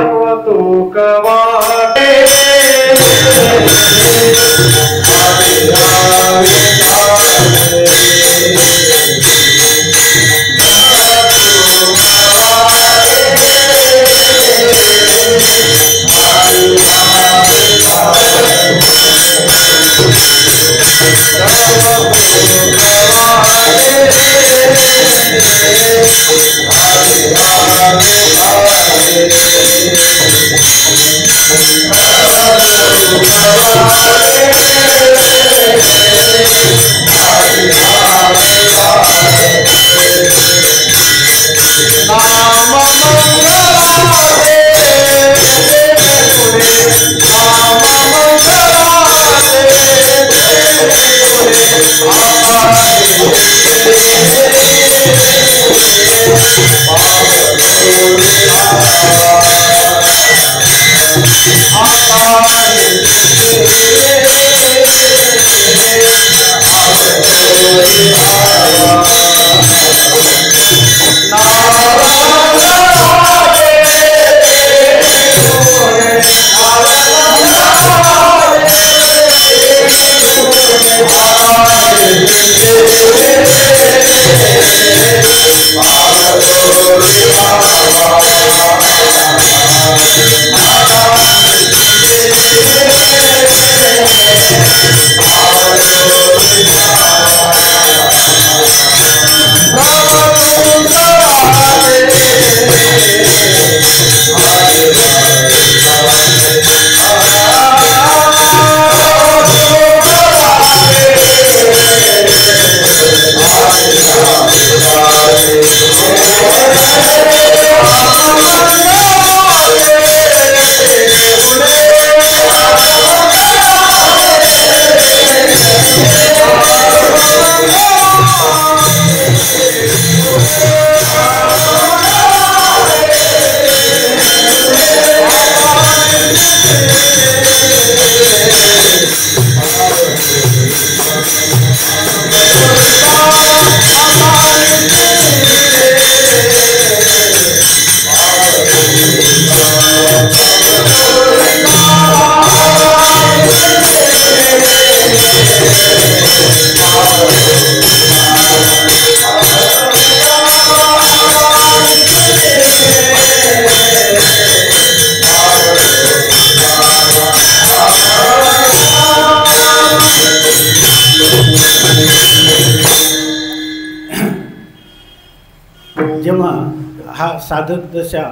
साधक दशा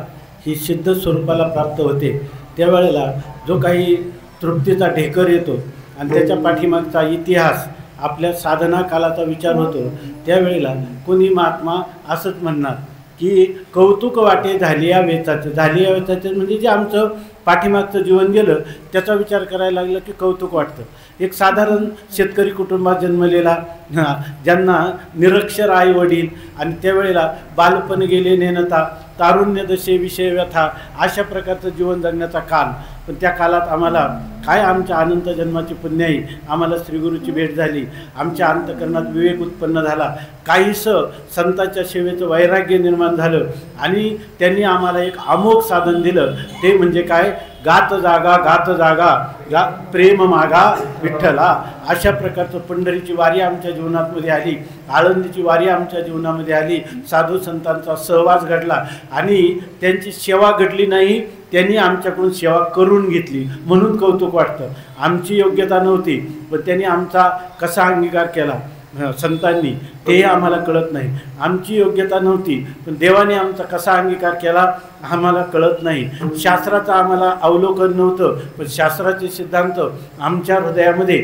ही सिद्ध स्वरूपाला प्राप्त होते, त्यावेळेला जो काही तृप्तीचा ढेकर येतो आणि त्याच्या पाठीमागचा इतिहास आपल्या साधना कालाचा विचार होतो, त्यावेळेला कोणी महात्मा असंच म्हणणार की कौतुक वाटे झाली या वेचाचं. झाली या वेचाचं म्हणजे जे आमचं पाठीमागचं जीवन गेलं त्याचा विचार करायला लागलं की कौतुक वाटतं. एक साधारण शेतकरी कुटुंबात जन्मलेला, ज्यांना निरक्षर आई वडील आणि त्यावेळेला बालपण गेले नेनता, तारुण्य दशे विषय व्यथा, अशा प्रकारचं जीवन जगण्याचा काल. पण त्या कालात आम्हाला काय आमच्या अनंत जन्माची पुण्याई आम्हाला श्रीगुरूची भेट झाली, आमच्या अंतकरणात विवेक उत्पन्न झाला, काहीसं संतांच्या सेवेचं वैराग्य निर्माण झालं आणि त्यांनी आम्हाला एक अमोघ साधन दिलं. ते म्हणजे काय, गात जागा गात जागा प्रेम मागा विठ्ठला. अशा प्रकारचं पंढरीची वारी आमच्या जीवनामध्ये आली, आळंदीची वारी आमच्या जीवनामध्ये आली, साधू संतांचा सहवास घडला आणि त्यांची सेवा घडली नाही, त्यांनी आमच्याकडून सेवा करून घेतली म्हणून कौतुक वाटतं. आमची योग्यता नव्हती पण त्यांनी आमचा कसा अंगीकार केला संतांनी ते आम्हाला कळत नाही. आमची योग्यता नव्हती पण देवाने आमचा कसा अंगीकार केला आम्हाला कळत नाही. शास्त्राचं आम्हाला अवलोकन नव्हतं पण शास्त्राचे सिद्धांत आमच्या हृदयामध्ये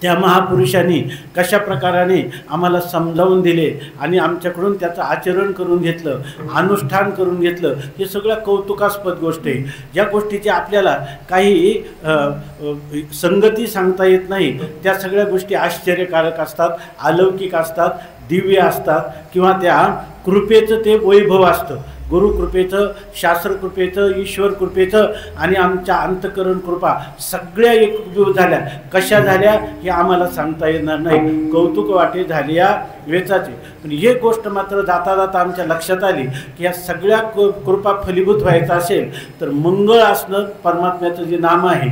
त्या महापुरुषांनी कशा प्रकाराने आम्हाला समजावून दिले आणि आमच्याकडून त्याचं आचरण करून घेतलं, अनुष्ठान करून घेतलं, हे सगळं कौतुकास्पद गोष्ट आहे. ज्या गोष्टीची आपल्याला काही संगती सांगता येत नाही त्या सगळ्या गोष्टी आश्चर्यकारक असतात, अलौकिक असतात, दिव्य असतात किंवा त्या कृपेचं ते वैभव असतं. गुरुकृपेचं, शास्त्रकृपेचं, ईश्वर कृपेचं आणि आमच्या अंतकरण कृपा सगळ्या एकजीव झाल्या. कशा झाल्या हे आम्हाला सांगता येणार नाही. कौतुक वाटे झाली या वेचाचे. पण एक गोष्ट मात्र जाता जाता आमच्या लक्षात आली की या सगळ्या कृपा फलीभूत व्हायचं असेल तर मंगळ असणं परमात्म्याचं जे नाम आहे,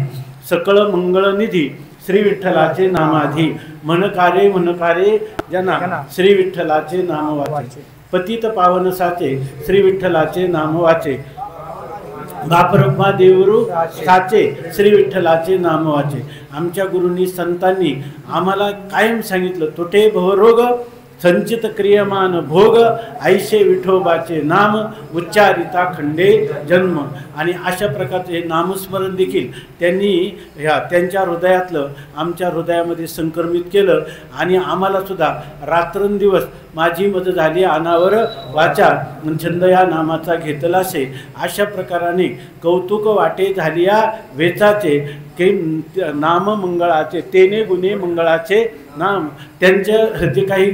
सकळ मंगळनिधी श्री विठ्ठलाचे नामाधी, म्हणकारे जना श्री विठ्ठलाचे नाम वाचे, पतित पावन साचे श्री विठ्ठलाचे नाम वाचे, बापरब्मा देवरू साचे श्री विठ्ठलाचे नाम वाचे. आमच्या गुरूंनी संतांनी आम्हाला कायम सांगितलं, तोटे भवरोग संचित क्रियमान भोग, ऐशे विठोबाचे नाम उच्चारिता खंडे जन्म. आणि अशा प्रकारचे हे नामस्मरण देखील त्यांनी त्यांच्या हृदयातलं आमच्या हृदयामध्ये संक्रमित केलं आणि आम्हाला सुद्धा रात्रंदिवस माझी मज झाली अनावर वाचा, छंद या नामाचा घेतलासे. अशा प्रकाराने कौतुक वाटे झाली या वेचाचे, के नाम मंगळाचे, तेने गुणे मंगळाचे नाम. त्यांच्या जे काही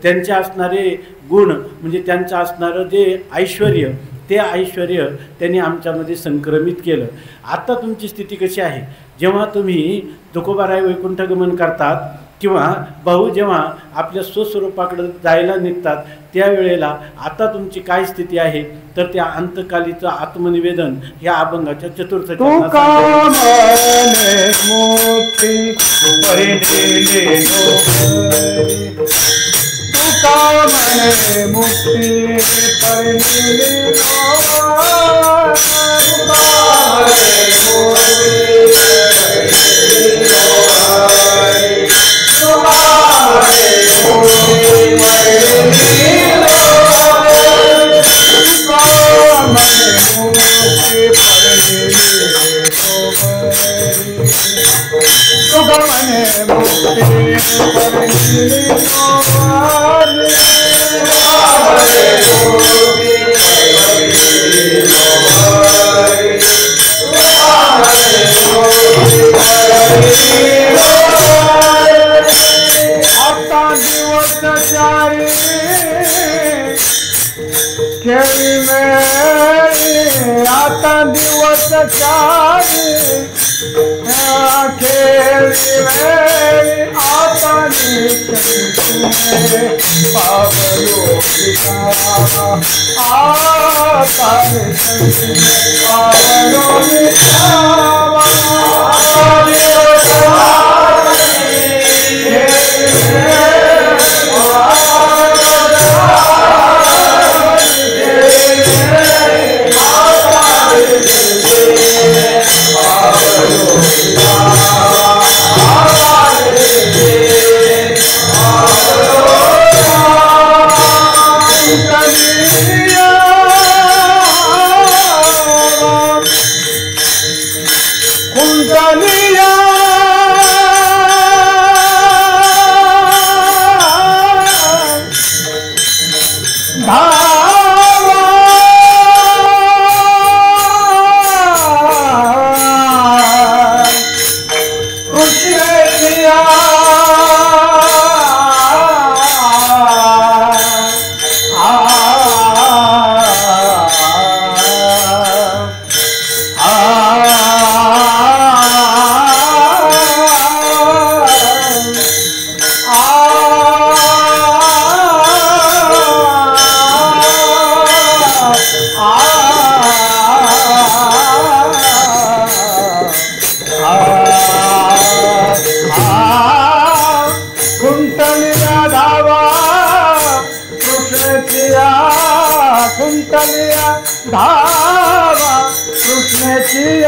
त्यांचे असणारे गुण म्हणजे त्यांचं असणारं जे ऐश्वर्य, ते ऐश्वर्य त्यांनी आमच्यामध्ये संक्रमित केलं. आता तुमची स्थिती कशी आहे? जेव्हा तुम्ही तुकोबाराय वैकुंठगमन करतात किंवा भाऊ जेव्हा आपल्या स्वस्वरूपाकडे जायला निघतात त्यावेळेला आता तुमची काय स्थिती आहे तर त्या अंतकालीचं आत्मनिवेदन या अभंगाच्या चतुर्थ आता दिवस चारी आता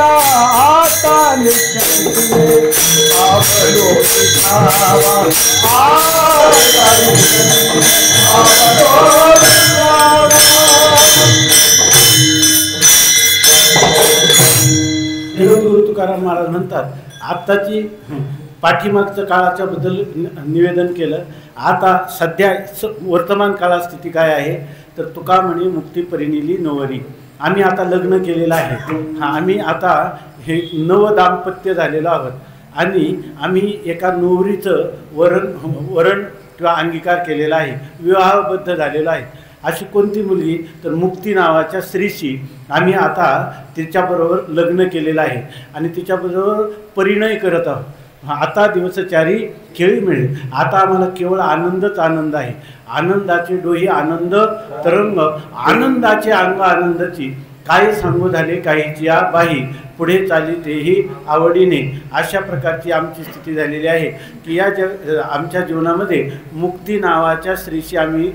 आता निश्चिंते अवलोकितावा आता निश्चिंते अवलोकितावा। जगद्गुरु तुकाराम महाराज म्हणतात, आत्ताची पाठीमागचं काळाच्या बद्दल निवेदन केलं। आता सध्या वर्तमान काळात स्थिती काय आहे तर तुका म्हणे मुक्ती परिणिली नवरी। आम्ही आता लग्न केलेलं आहे, आम्ही आता हे नव दाम्पत्य झालेलो आहोत आणि आम्ही एका नवरीचं वरण किंवा अंगीकार केलेला आहे, विवाहबद्ध झालेला आहे। अशी कोणती मुलगी तर मुक्ती नावाच्या स्त्रीशी आम्ही आता तिच्याबरोबर लग्न केलेलं आहे आणि तिच्याबरोबर परिणय करत आहोत। आता दिवसचारी खेळी मिळेल। आता आम्हाला केवळ आनंदच आनंद आहे। आनंदाचे डोही आनंद तरंग, आनंदाचे अंग आनंदाची, काय सांगू झाले काहीची या बाही, पुढे चाली तेही आवडीने। अशा प्रकारची आमची स्थिती झालेली आहे की या आमच्या जीवनामध्ये मुक्ती नावाच्या स्त्रीशी आम्ही,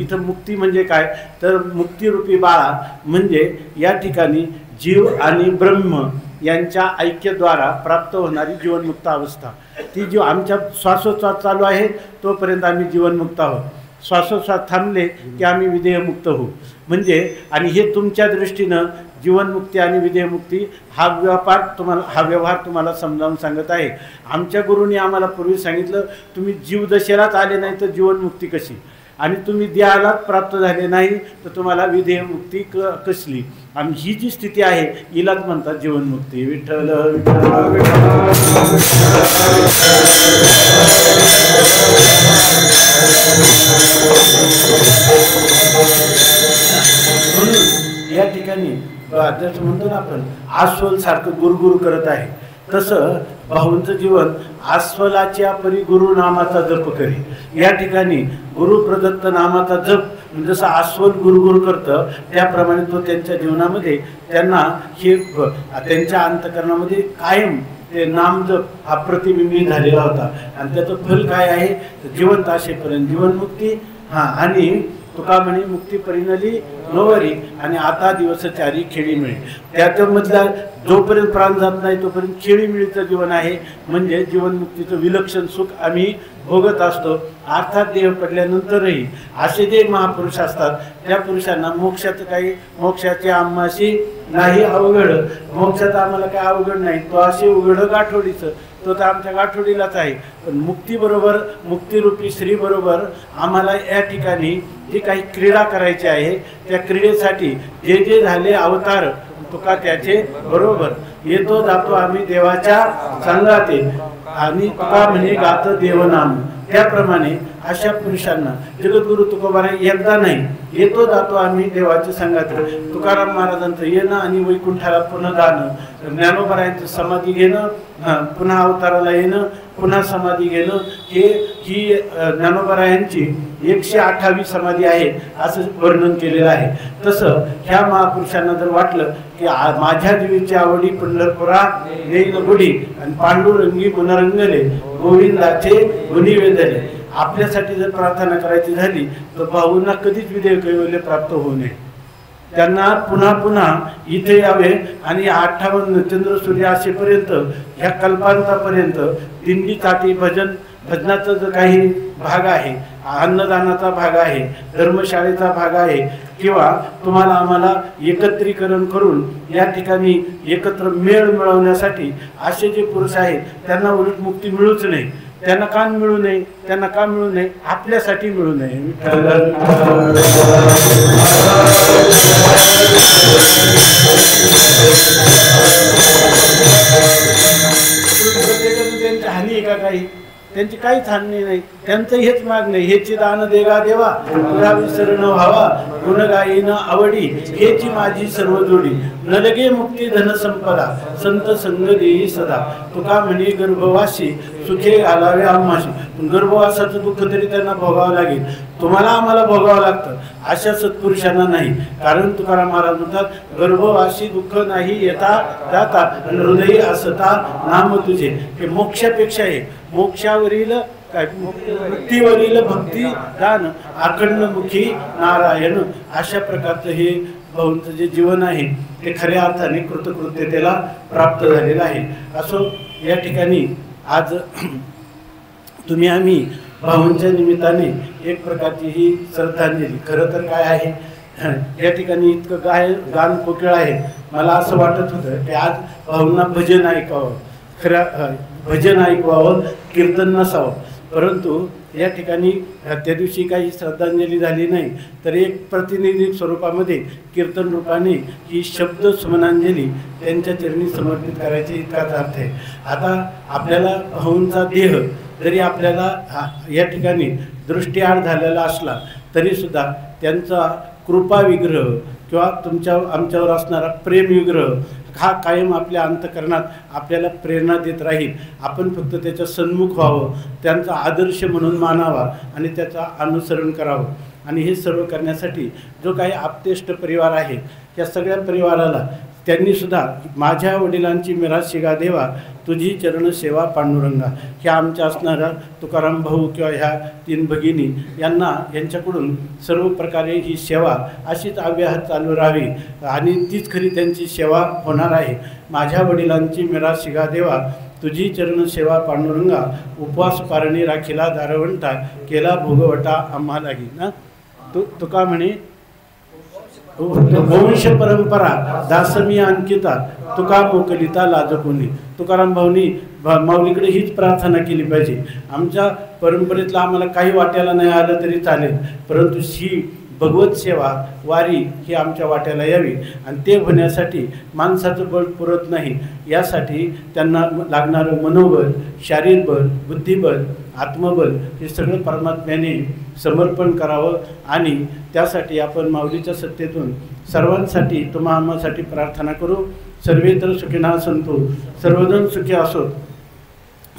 इथं मुक्ती म्हणजे काय तर मुक्तिरूपी बाळा म्हणजे या ठिकाणी जीव आणि ब्रह्म यांच्या ऐक्यद्वारा प्राप्त होणारी जीवनमुक्त अवस्था। ती जीव आमच्या श्वासोच्छ्वास चालू आहे तोपर्यंत आम्ही जीवनमुक्त आहोत। श्वासोच्छ्वास थांबले की आम्ही विधेयमुक्त होऊ। म्हणजे आणि हे तुमच्या दृष्टीनं जीवनमुक्ती आणि विधेयमुक्ती हा व्यवहार तुम्हाला समजावून सांगत आहे। आमच्या गुरूंनी आम्हाला पूर्वी सांगितलं, तुम्ही जीवदशेलाच आले नाही तर जीवनमुक्ती कशी, आणि तुम्ही देहालाच प्राप्त झाले नाही तर तुम्हाला विधेयमुक्ती कसली। आणि ही जी स्थिती आहे हिलाच म्हणतात जीवनमुक्ती। विठ्ठल विठ्ठल म्हणून या ठिकाणी जसं म्हणतो ना आपण अस्वल सारखं गुरगुर करत आहे, तसं भाऊंचं जीवन अस्वलाच्या परी गुरु नामाचा जप करी। या ठिकाणी गुरु प्रदत्त नामाचा जप जसं अस्वल गुरगुर करतं त्याप्रमाणे तो त्यांच्या जीवनामध्ये त्यांना हे त्यांच्या अंतःकरणामध्ये कायम ते नामजप हा प्रतिबिंबित झालेला होता। आणि त्याचं फल काय आहे जिवंत असेपर्यंत जीवनमुक्ती। आणि तुका म्हणे मुक्ती परिणली नवरी आणि आता दिवसचारी खेळी मिळे। त्याच्यामधला जोपर्यंत प्राण जात नाही तोपर्यंत खेळी मिळीचं जीवन आहे, म्हणजे जीवनमुक्तीचं विलक्षण सुख आम्ही भोगत असतो। अर्थात देह पडल्यानंतरही असे जे महापुरुष असतात त्या पुरुषांना मोक्षाचे आम्हाशी नाही अवघड, मोक्षाचं आम्हाला काय अवघड नाही, तो असे उघड गाठोडीचं तो तर आमच्या गाठोडीलाच आहे। पण मुक्तीबरोबर मुक्तिरूपी स्त्रीबरोबर आम्हाला या ठिकाणी जी काही क्रीडा करायची आहे त्या क्रीडेसाठी जे जे झाले अवतार तुका त्याचे बरोबर येतो जातो आम्ही देवाच्या संगाते आणि तुका म्हणे गात देवनाम। त्याप्रमाणे अशा पुरुषांना जगद्गुरु तुकोबारा एकदा नाही येतो जातो आम्ही देवाच्या संगात। तुकाराम महाराजांचं येणं आणि वैकुंठाला पुन्हा जाणं, ज्ञानोबरायांचं समाधी घेणं, पुन्हा अवताराला येणं, पुन्हा समाधी घेणं, ही ज्ञानोबरायांची 128वी समाधी आहे असं वर्णन केलेलं आहे। तसं ह्या महापुरुषांना जर वाटलं की माझ्या जीवीची आवडी पंढरपुरा येईल गुढी आणि पांडुरंगी मनरंगले गोविंदाचे गुणी वेदले, आपल्यासाठी जर प्रार्थना करायची झाली तर भाऊंना कधीच विधेय कैवल्य प्राप्त होऊ नये। त्यांना पुन्हा पुन्हा इथे यावे आणि 58 चंद्र सूर्य असेपर्यंत ह्या कल्पांतापर्यंत दिंडी ताटी भजनाचा जो काही भाग आहे, अन्नदानाचा भाग आहे, धर्मशाळेचा भाग आहे किंवा तुम्हाला आम्हाला एकत्रीकरण करून या ठिकाणी एकत्र मेळ मिळवण्यासाठी असे जे पुरुष आहेत त्यांना उलट मुक्ती मिळूच नाही। त्यांना का मिळू नये, त्यांना का मिळू नये, आपल्यासाठी मिळू नये। त्यांची हानी आहे का काही, त्यांची काहीच हानी नाही, त्यांचं हेच मागणं हेची दान देगा देवा तुला विसरण व्हावा गुण गायीन आवडी हेची माझी सर्व जोडी न लगे मुक्ती धन संपदा संत संग देई सदा। तुका म्हणे गर्भवासी सुखे घालावे आम्हाशी, गर्भवासाचं दुःख तरी त्यांना भोगावं लागेल, तुम्हाला आम्हाला भोगावं लागतं अशा सत्पुरुषांना नाही। कारण तुकाराम महाराज म्हणतात गर्भवासी दुःख नाही येता जाता हृदयी असता नाम तुझे। हे मोक्षापेक्षा आहे, मोक्षावरील काय मुक्तीवरील भक्ती दान अखंडमुखी नारायण। अशा प्रकारचं हे भाऊंचं जे जीवन आहे ते खऱ्या अर्थाने कृतकृत्यतेला प्राप्त झालेलं आहे. असो या ठिकाणी आज तुम्ही आम्ही भाऊंच्या निमित्ताने एक प्रकारची ही श्रद्धांजली. खरं तर काय आहे, या ठिकाणी इतकं गान कोकिळ आहे, मला असं वाटत होतं की आज भाऊंना भजन ऐकावं, भजन ऐकवावं, कीर्तन नसावं. परंतु या ठिकाणी त्या दिवशी काही श्रद्धांजली झाली नाही, तर एक प्रतिनिधी स्वरूपामध्ये कीर्तन रूपाने ही शब्द सुमनांजली त्यांच्या चरणी समर्पित करायची इतकाच अर्थ आहे. आता आपल्याला भाऊंचा देह जरी आपल्याला या ठिकाणी दृष्टीआड झालेला असला तरीसुद्धा त्यांचा कृपा विग्रह किंवा आमच्यावर असणारा प्रेम विग्रह हा कायम आपल्या अंतःकरणात आपल्याला प्रेरणा देत राहील. आपण फक्त त्याच्या सन्मुख व्हावं, त्यांचा आदर्श म्हणून मानावा आणि त्याचा अनुसरण करावं. आणि हे सर्व करण्यासाठी जो काही आप्तेष्ट परिवार आहे या सगळ्या परिवाराला त्यांनीसुद्धा माझ्या वडिलांची मिराज शिगा देवा तुझी चरण सेवा पांडुरंगा ह्या आमच्या असणाऱ्या तुकाराम भाऊ किंवा ह्या 3 भगिनी यांच्याकडून सर्व प्रकारे ही सेवा अशीच अव्याहत चालू राहावी आणि तीच खरी त्यांची सेवा होणार आहे. माझ्या वडिलांची मिराज शिगा देवा तुझी चरण सेवा पांडुरंगा उपवास पारणी राखीला दारवंटा केला भोगवटा आम्हा लागी ना. तुका म्हणे वंश परंपरा दासमी अंकिता तुका मोकलिता लाजकोनी. तुकाराम भाऊनी माऊलीकडे हीच प्रार्थना केली पाहिजे. आमच्या परंपरेतला आम्हाला काही वाट्याला नाही आलं तरी चालेल, परंतु ही भगवत सेवा वारी ही आमच्या वाट्याला यावी. आणि ते होण्यासाठी माणसाचं बळ पुरत नाही, यासाठी त्यांना लागणारं मनोबल, शारीरिक बल, बुद्धिबल, आत्मबल हे सगळं परमात्म्याने समर्पण करावं. आणि त्यासाठी आपण माऊलीच्या सत्तेतून सर्वांसाठी तुम्हा आम्हासाठी प्रार्थना करू. सर्वे तर सुखिनः सन्तु, सर्वजण सुखी असोत,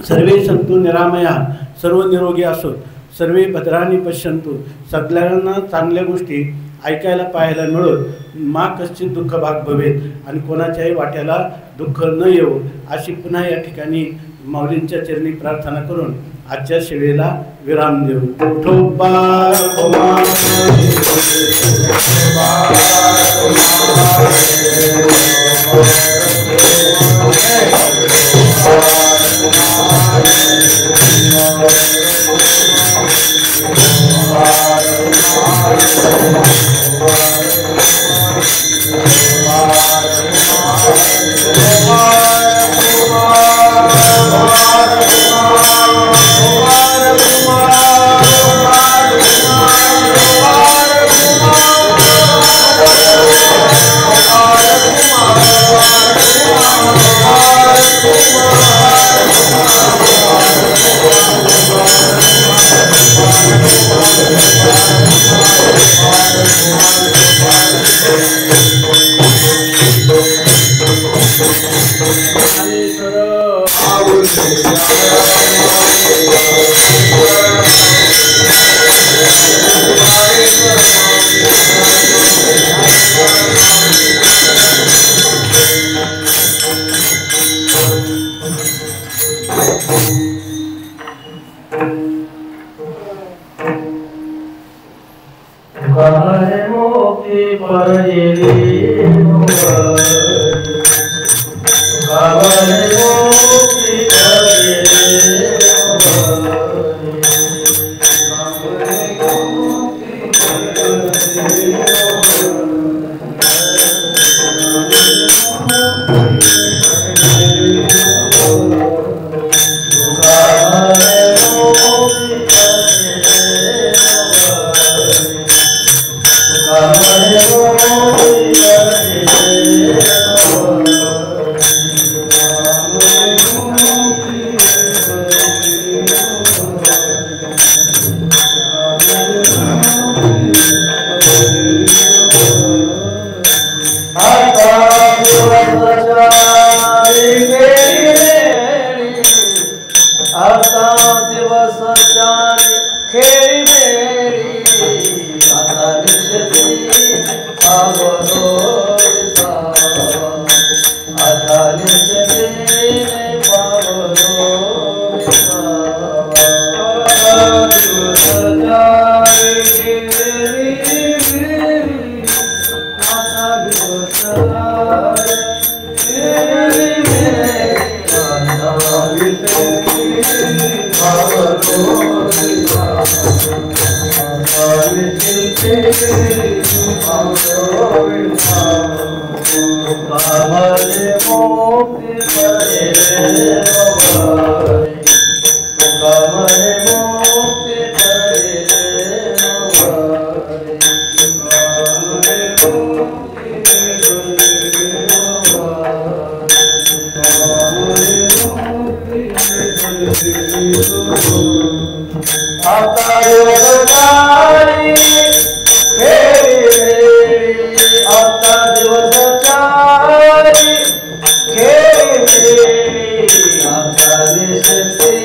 सर्वे सन्तु निरामया, सर्व निरोगी असोत, सर्वे भद्राणी पश्यंतु. सगळ्यांना चांगल्या गोष्टी ऐकायला पाहायला मिळत, मा कश्चित दुःख भाग भवेत, आणि कोणाच्याही वाट्याला दुःख न येवो अशी पुन्हा या ठिकाणी माऊलींच्या चरणी प्रार्थना करून आजच्या सेवेला विराम देऊ. आता दिवसारी खेळी आता दिवसारी खेळी आता दिसते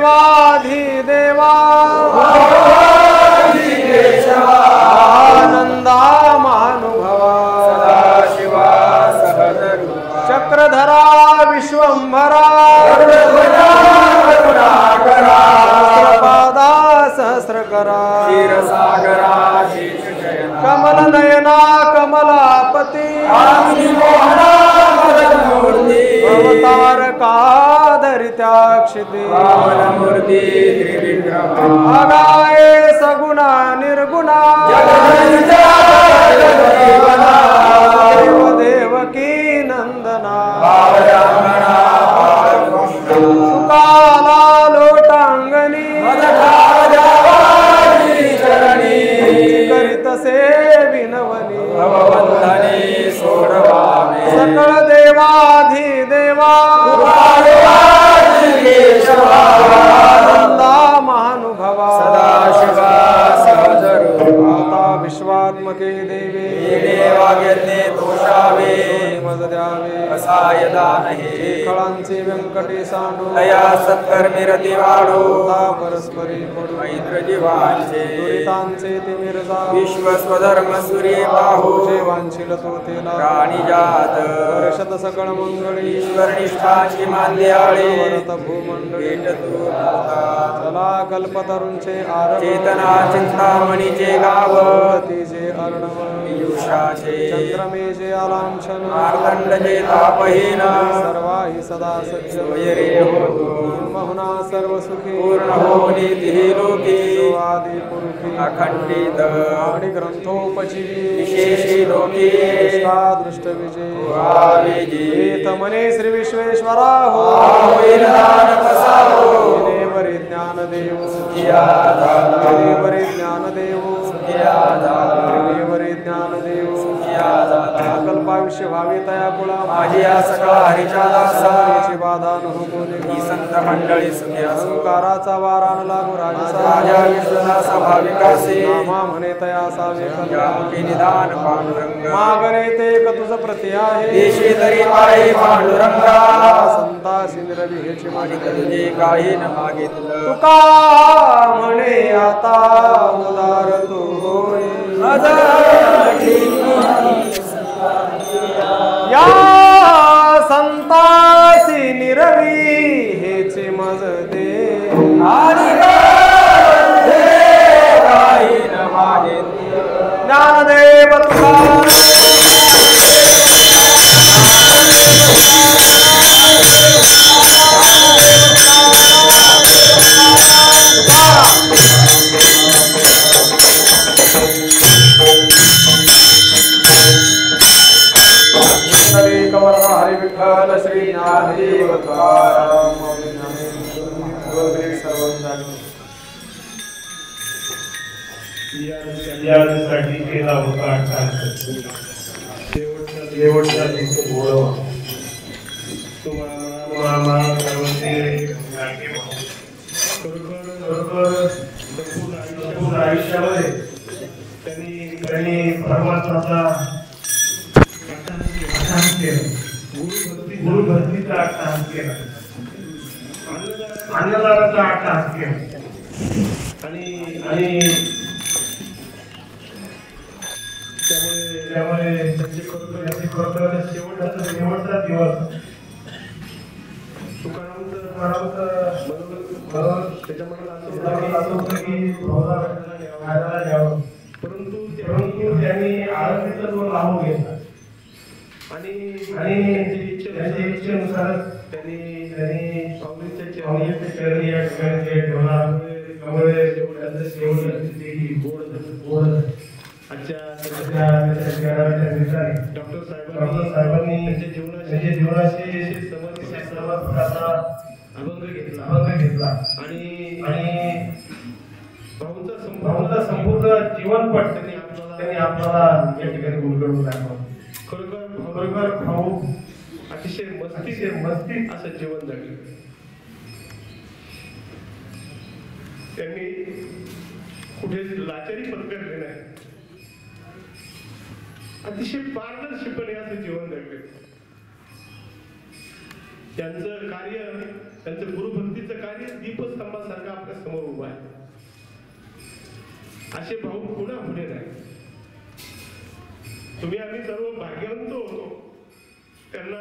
देवाधिदेवा आनंदा महानुभवा चक्रधरा विश्वंभरा सहस्रपादा सहस्रकरा कमल नयना कमलापती अवतारकाधरित्याक्षिती आगाय सगुणा निर्गुणा देव देवकी नंदना सुकाला लोटांगणी करीत से विनवनी सकळ देवाधिदेवा आनंदा महानुभवा आता विश्वात्मके देवे मज द्यावे खळांचे व्यंकटे सांडू सत्कर्मी रतिवाडो परस्परी पडू जीवांचे दुरितांचे तिमिर जाऊ विश्वस्वधर्म सूर्य बाहू जेवांशील तो तेला प्राणी जात वर्षत सकळ मंगळी ईश्वर निष्ठाची मांद्याळे वरत भूमंडळी चला कल्पतरूंचे आरव चेतना चिंतामणीचे गाव तिचे अर्णव पीयूषाचे चंद्रमेचे आलांछन मार्तंड जे तापहीन सर्वाही सदा सज्ज सोयरे होतो महुना सर्व सुखी पूर्ण हो नीती लोके जो आदि पुरुषी अखंडित आणि ग्रंथोपजीवी विशेषी लोके दृष्ट विजय भावेजी मने श्री विश्वेश्वरा हो दान पसारो बरे ज्ञान देव दादा बरे ज्ञान देव बरे ज्ञान देव कल्पायुष्य भावी तया कुळा माझी सकळ हरीच्या दासा बाधा न हो ही संत मंडळी सुखी असो अहंकाराचा वारा न लागू राजा विष्णुदासा भाविकासे नामा म्हणे तया सावे की निदान पांडुरंग मागणे ते क तुझ प्रति आहे देशी तरी पाहि पांडुरंगा संता सिंद्रवी हेची आणि तुझे काही न मागितलं तुका म्हणे आता उदार तू होय या संतासी निरवी हेचे मज दे ज्ञानदेव हरि विठ्ठल श्री ज्ञानदेव यासाठी केला होता शेवटचा दिवस बोलवा तुम्हाला आयुष्यामध्ये त्यांनी परमात्माचा गुरु भक्तीचा अट्टहास केला अन्नदानाचा अट्टहास केला आणि त्यामुळे शेवटचा दिवस परंतु त्यांनी आरतीचा जो लाभ घेतला आणि त्यांच्या इच्छेनुसार त्यांनी स्वामीच्या चरणी या ठिकाणी ठेवला त्यामुळे डॉक्टर साहेबांनी त्यांच्या जीवनाशी अभंग घेतला आणि भाऊचा संपूर्ण जीवनपट त्यांनी आपल्याला या ठिकाणी गुणगणून दाखवलं. खरोखर भाऊ अतिशय मस्ती असं जीवन जगले. त्यांनी कुठे लाचारी पत्करले नाही. अतिशय पारदर्शीपणे असं जीवन जगले. त्यांचं कार्य, त्यांचं गुरुभक्तीचं कार्य दीपस्तंभासारखं असे भाऊ पुन्हा पुढे नाही. तुम्ही आम्ही सर्व भाग्यवंत होतो, त्यांना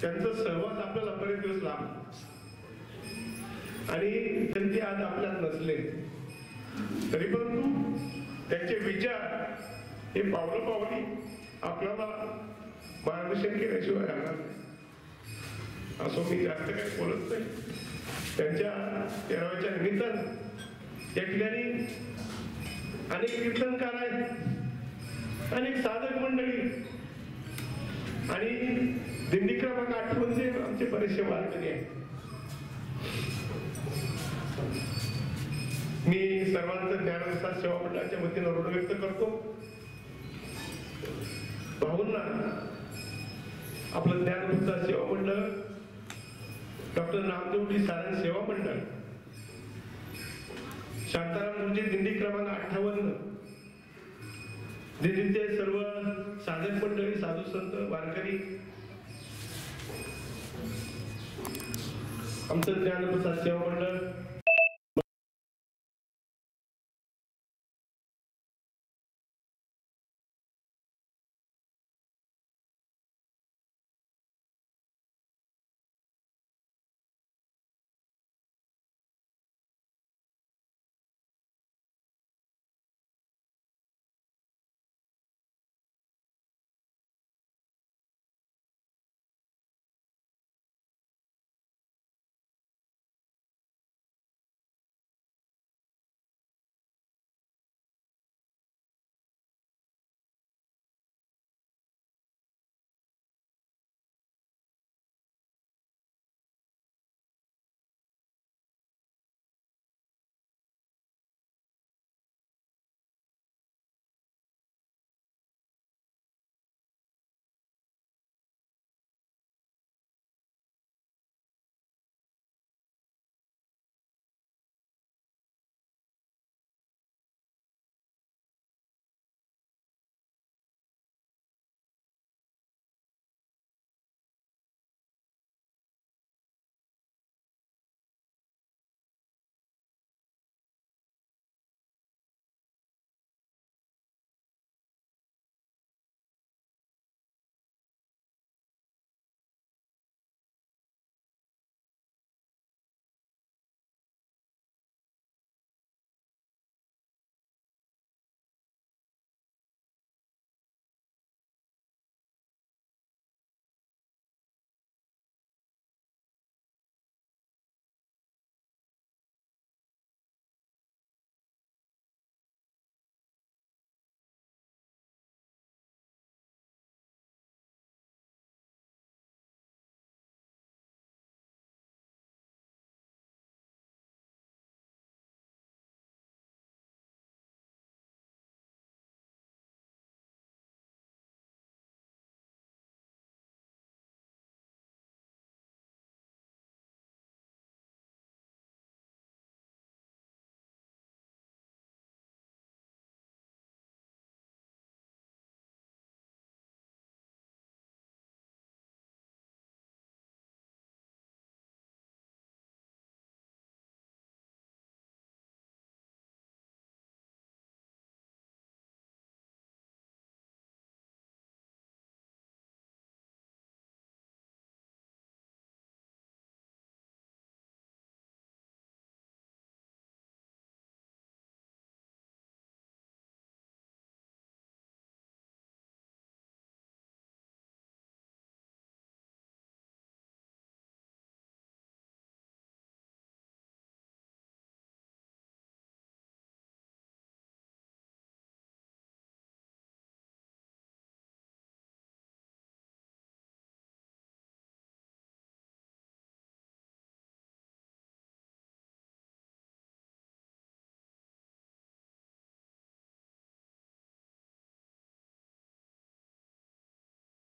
त्यांचा सहवास आपल्याला बरेच दिवस लाभला आणि त्यांचे आज आपल्यात नसले तरी परंतु त्यांचे विचार हे पावलं पावली आपल्याला मार्गदर्शन केल्याशिवाय राहणार नाही. असो मी जास्त काही बोलत नाही. त्यांच्या 13व्याच्या निमित्तानं या ठिकाणी अनेक कीर्तनकार आहेत, अनेक साधक मंडळी आणि दिंडी क्रमांक 58 आमचे बरेचसे वारकरी आहेत. मी सर्वांचं ज्ञानप्रसाद सेवा मंडळाच्या वतीनं ऋण व्यक्त करतो. भाऊंना आपलं ज्ञानप्रसाद सेवा मंडळ, डॉक्टर नामदेवजी सारंग सेवा मंडळ, शांताराम गुरुजी दिंडी क्रमांक 58, दिंडीचे सर्व साधक मंडळी, साधू संत, वारकरी, आमचं ज्ञानप्रसाद सेवा मंडळ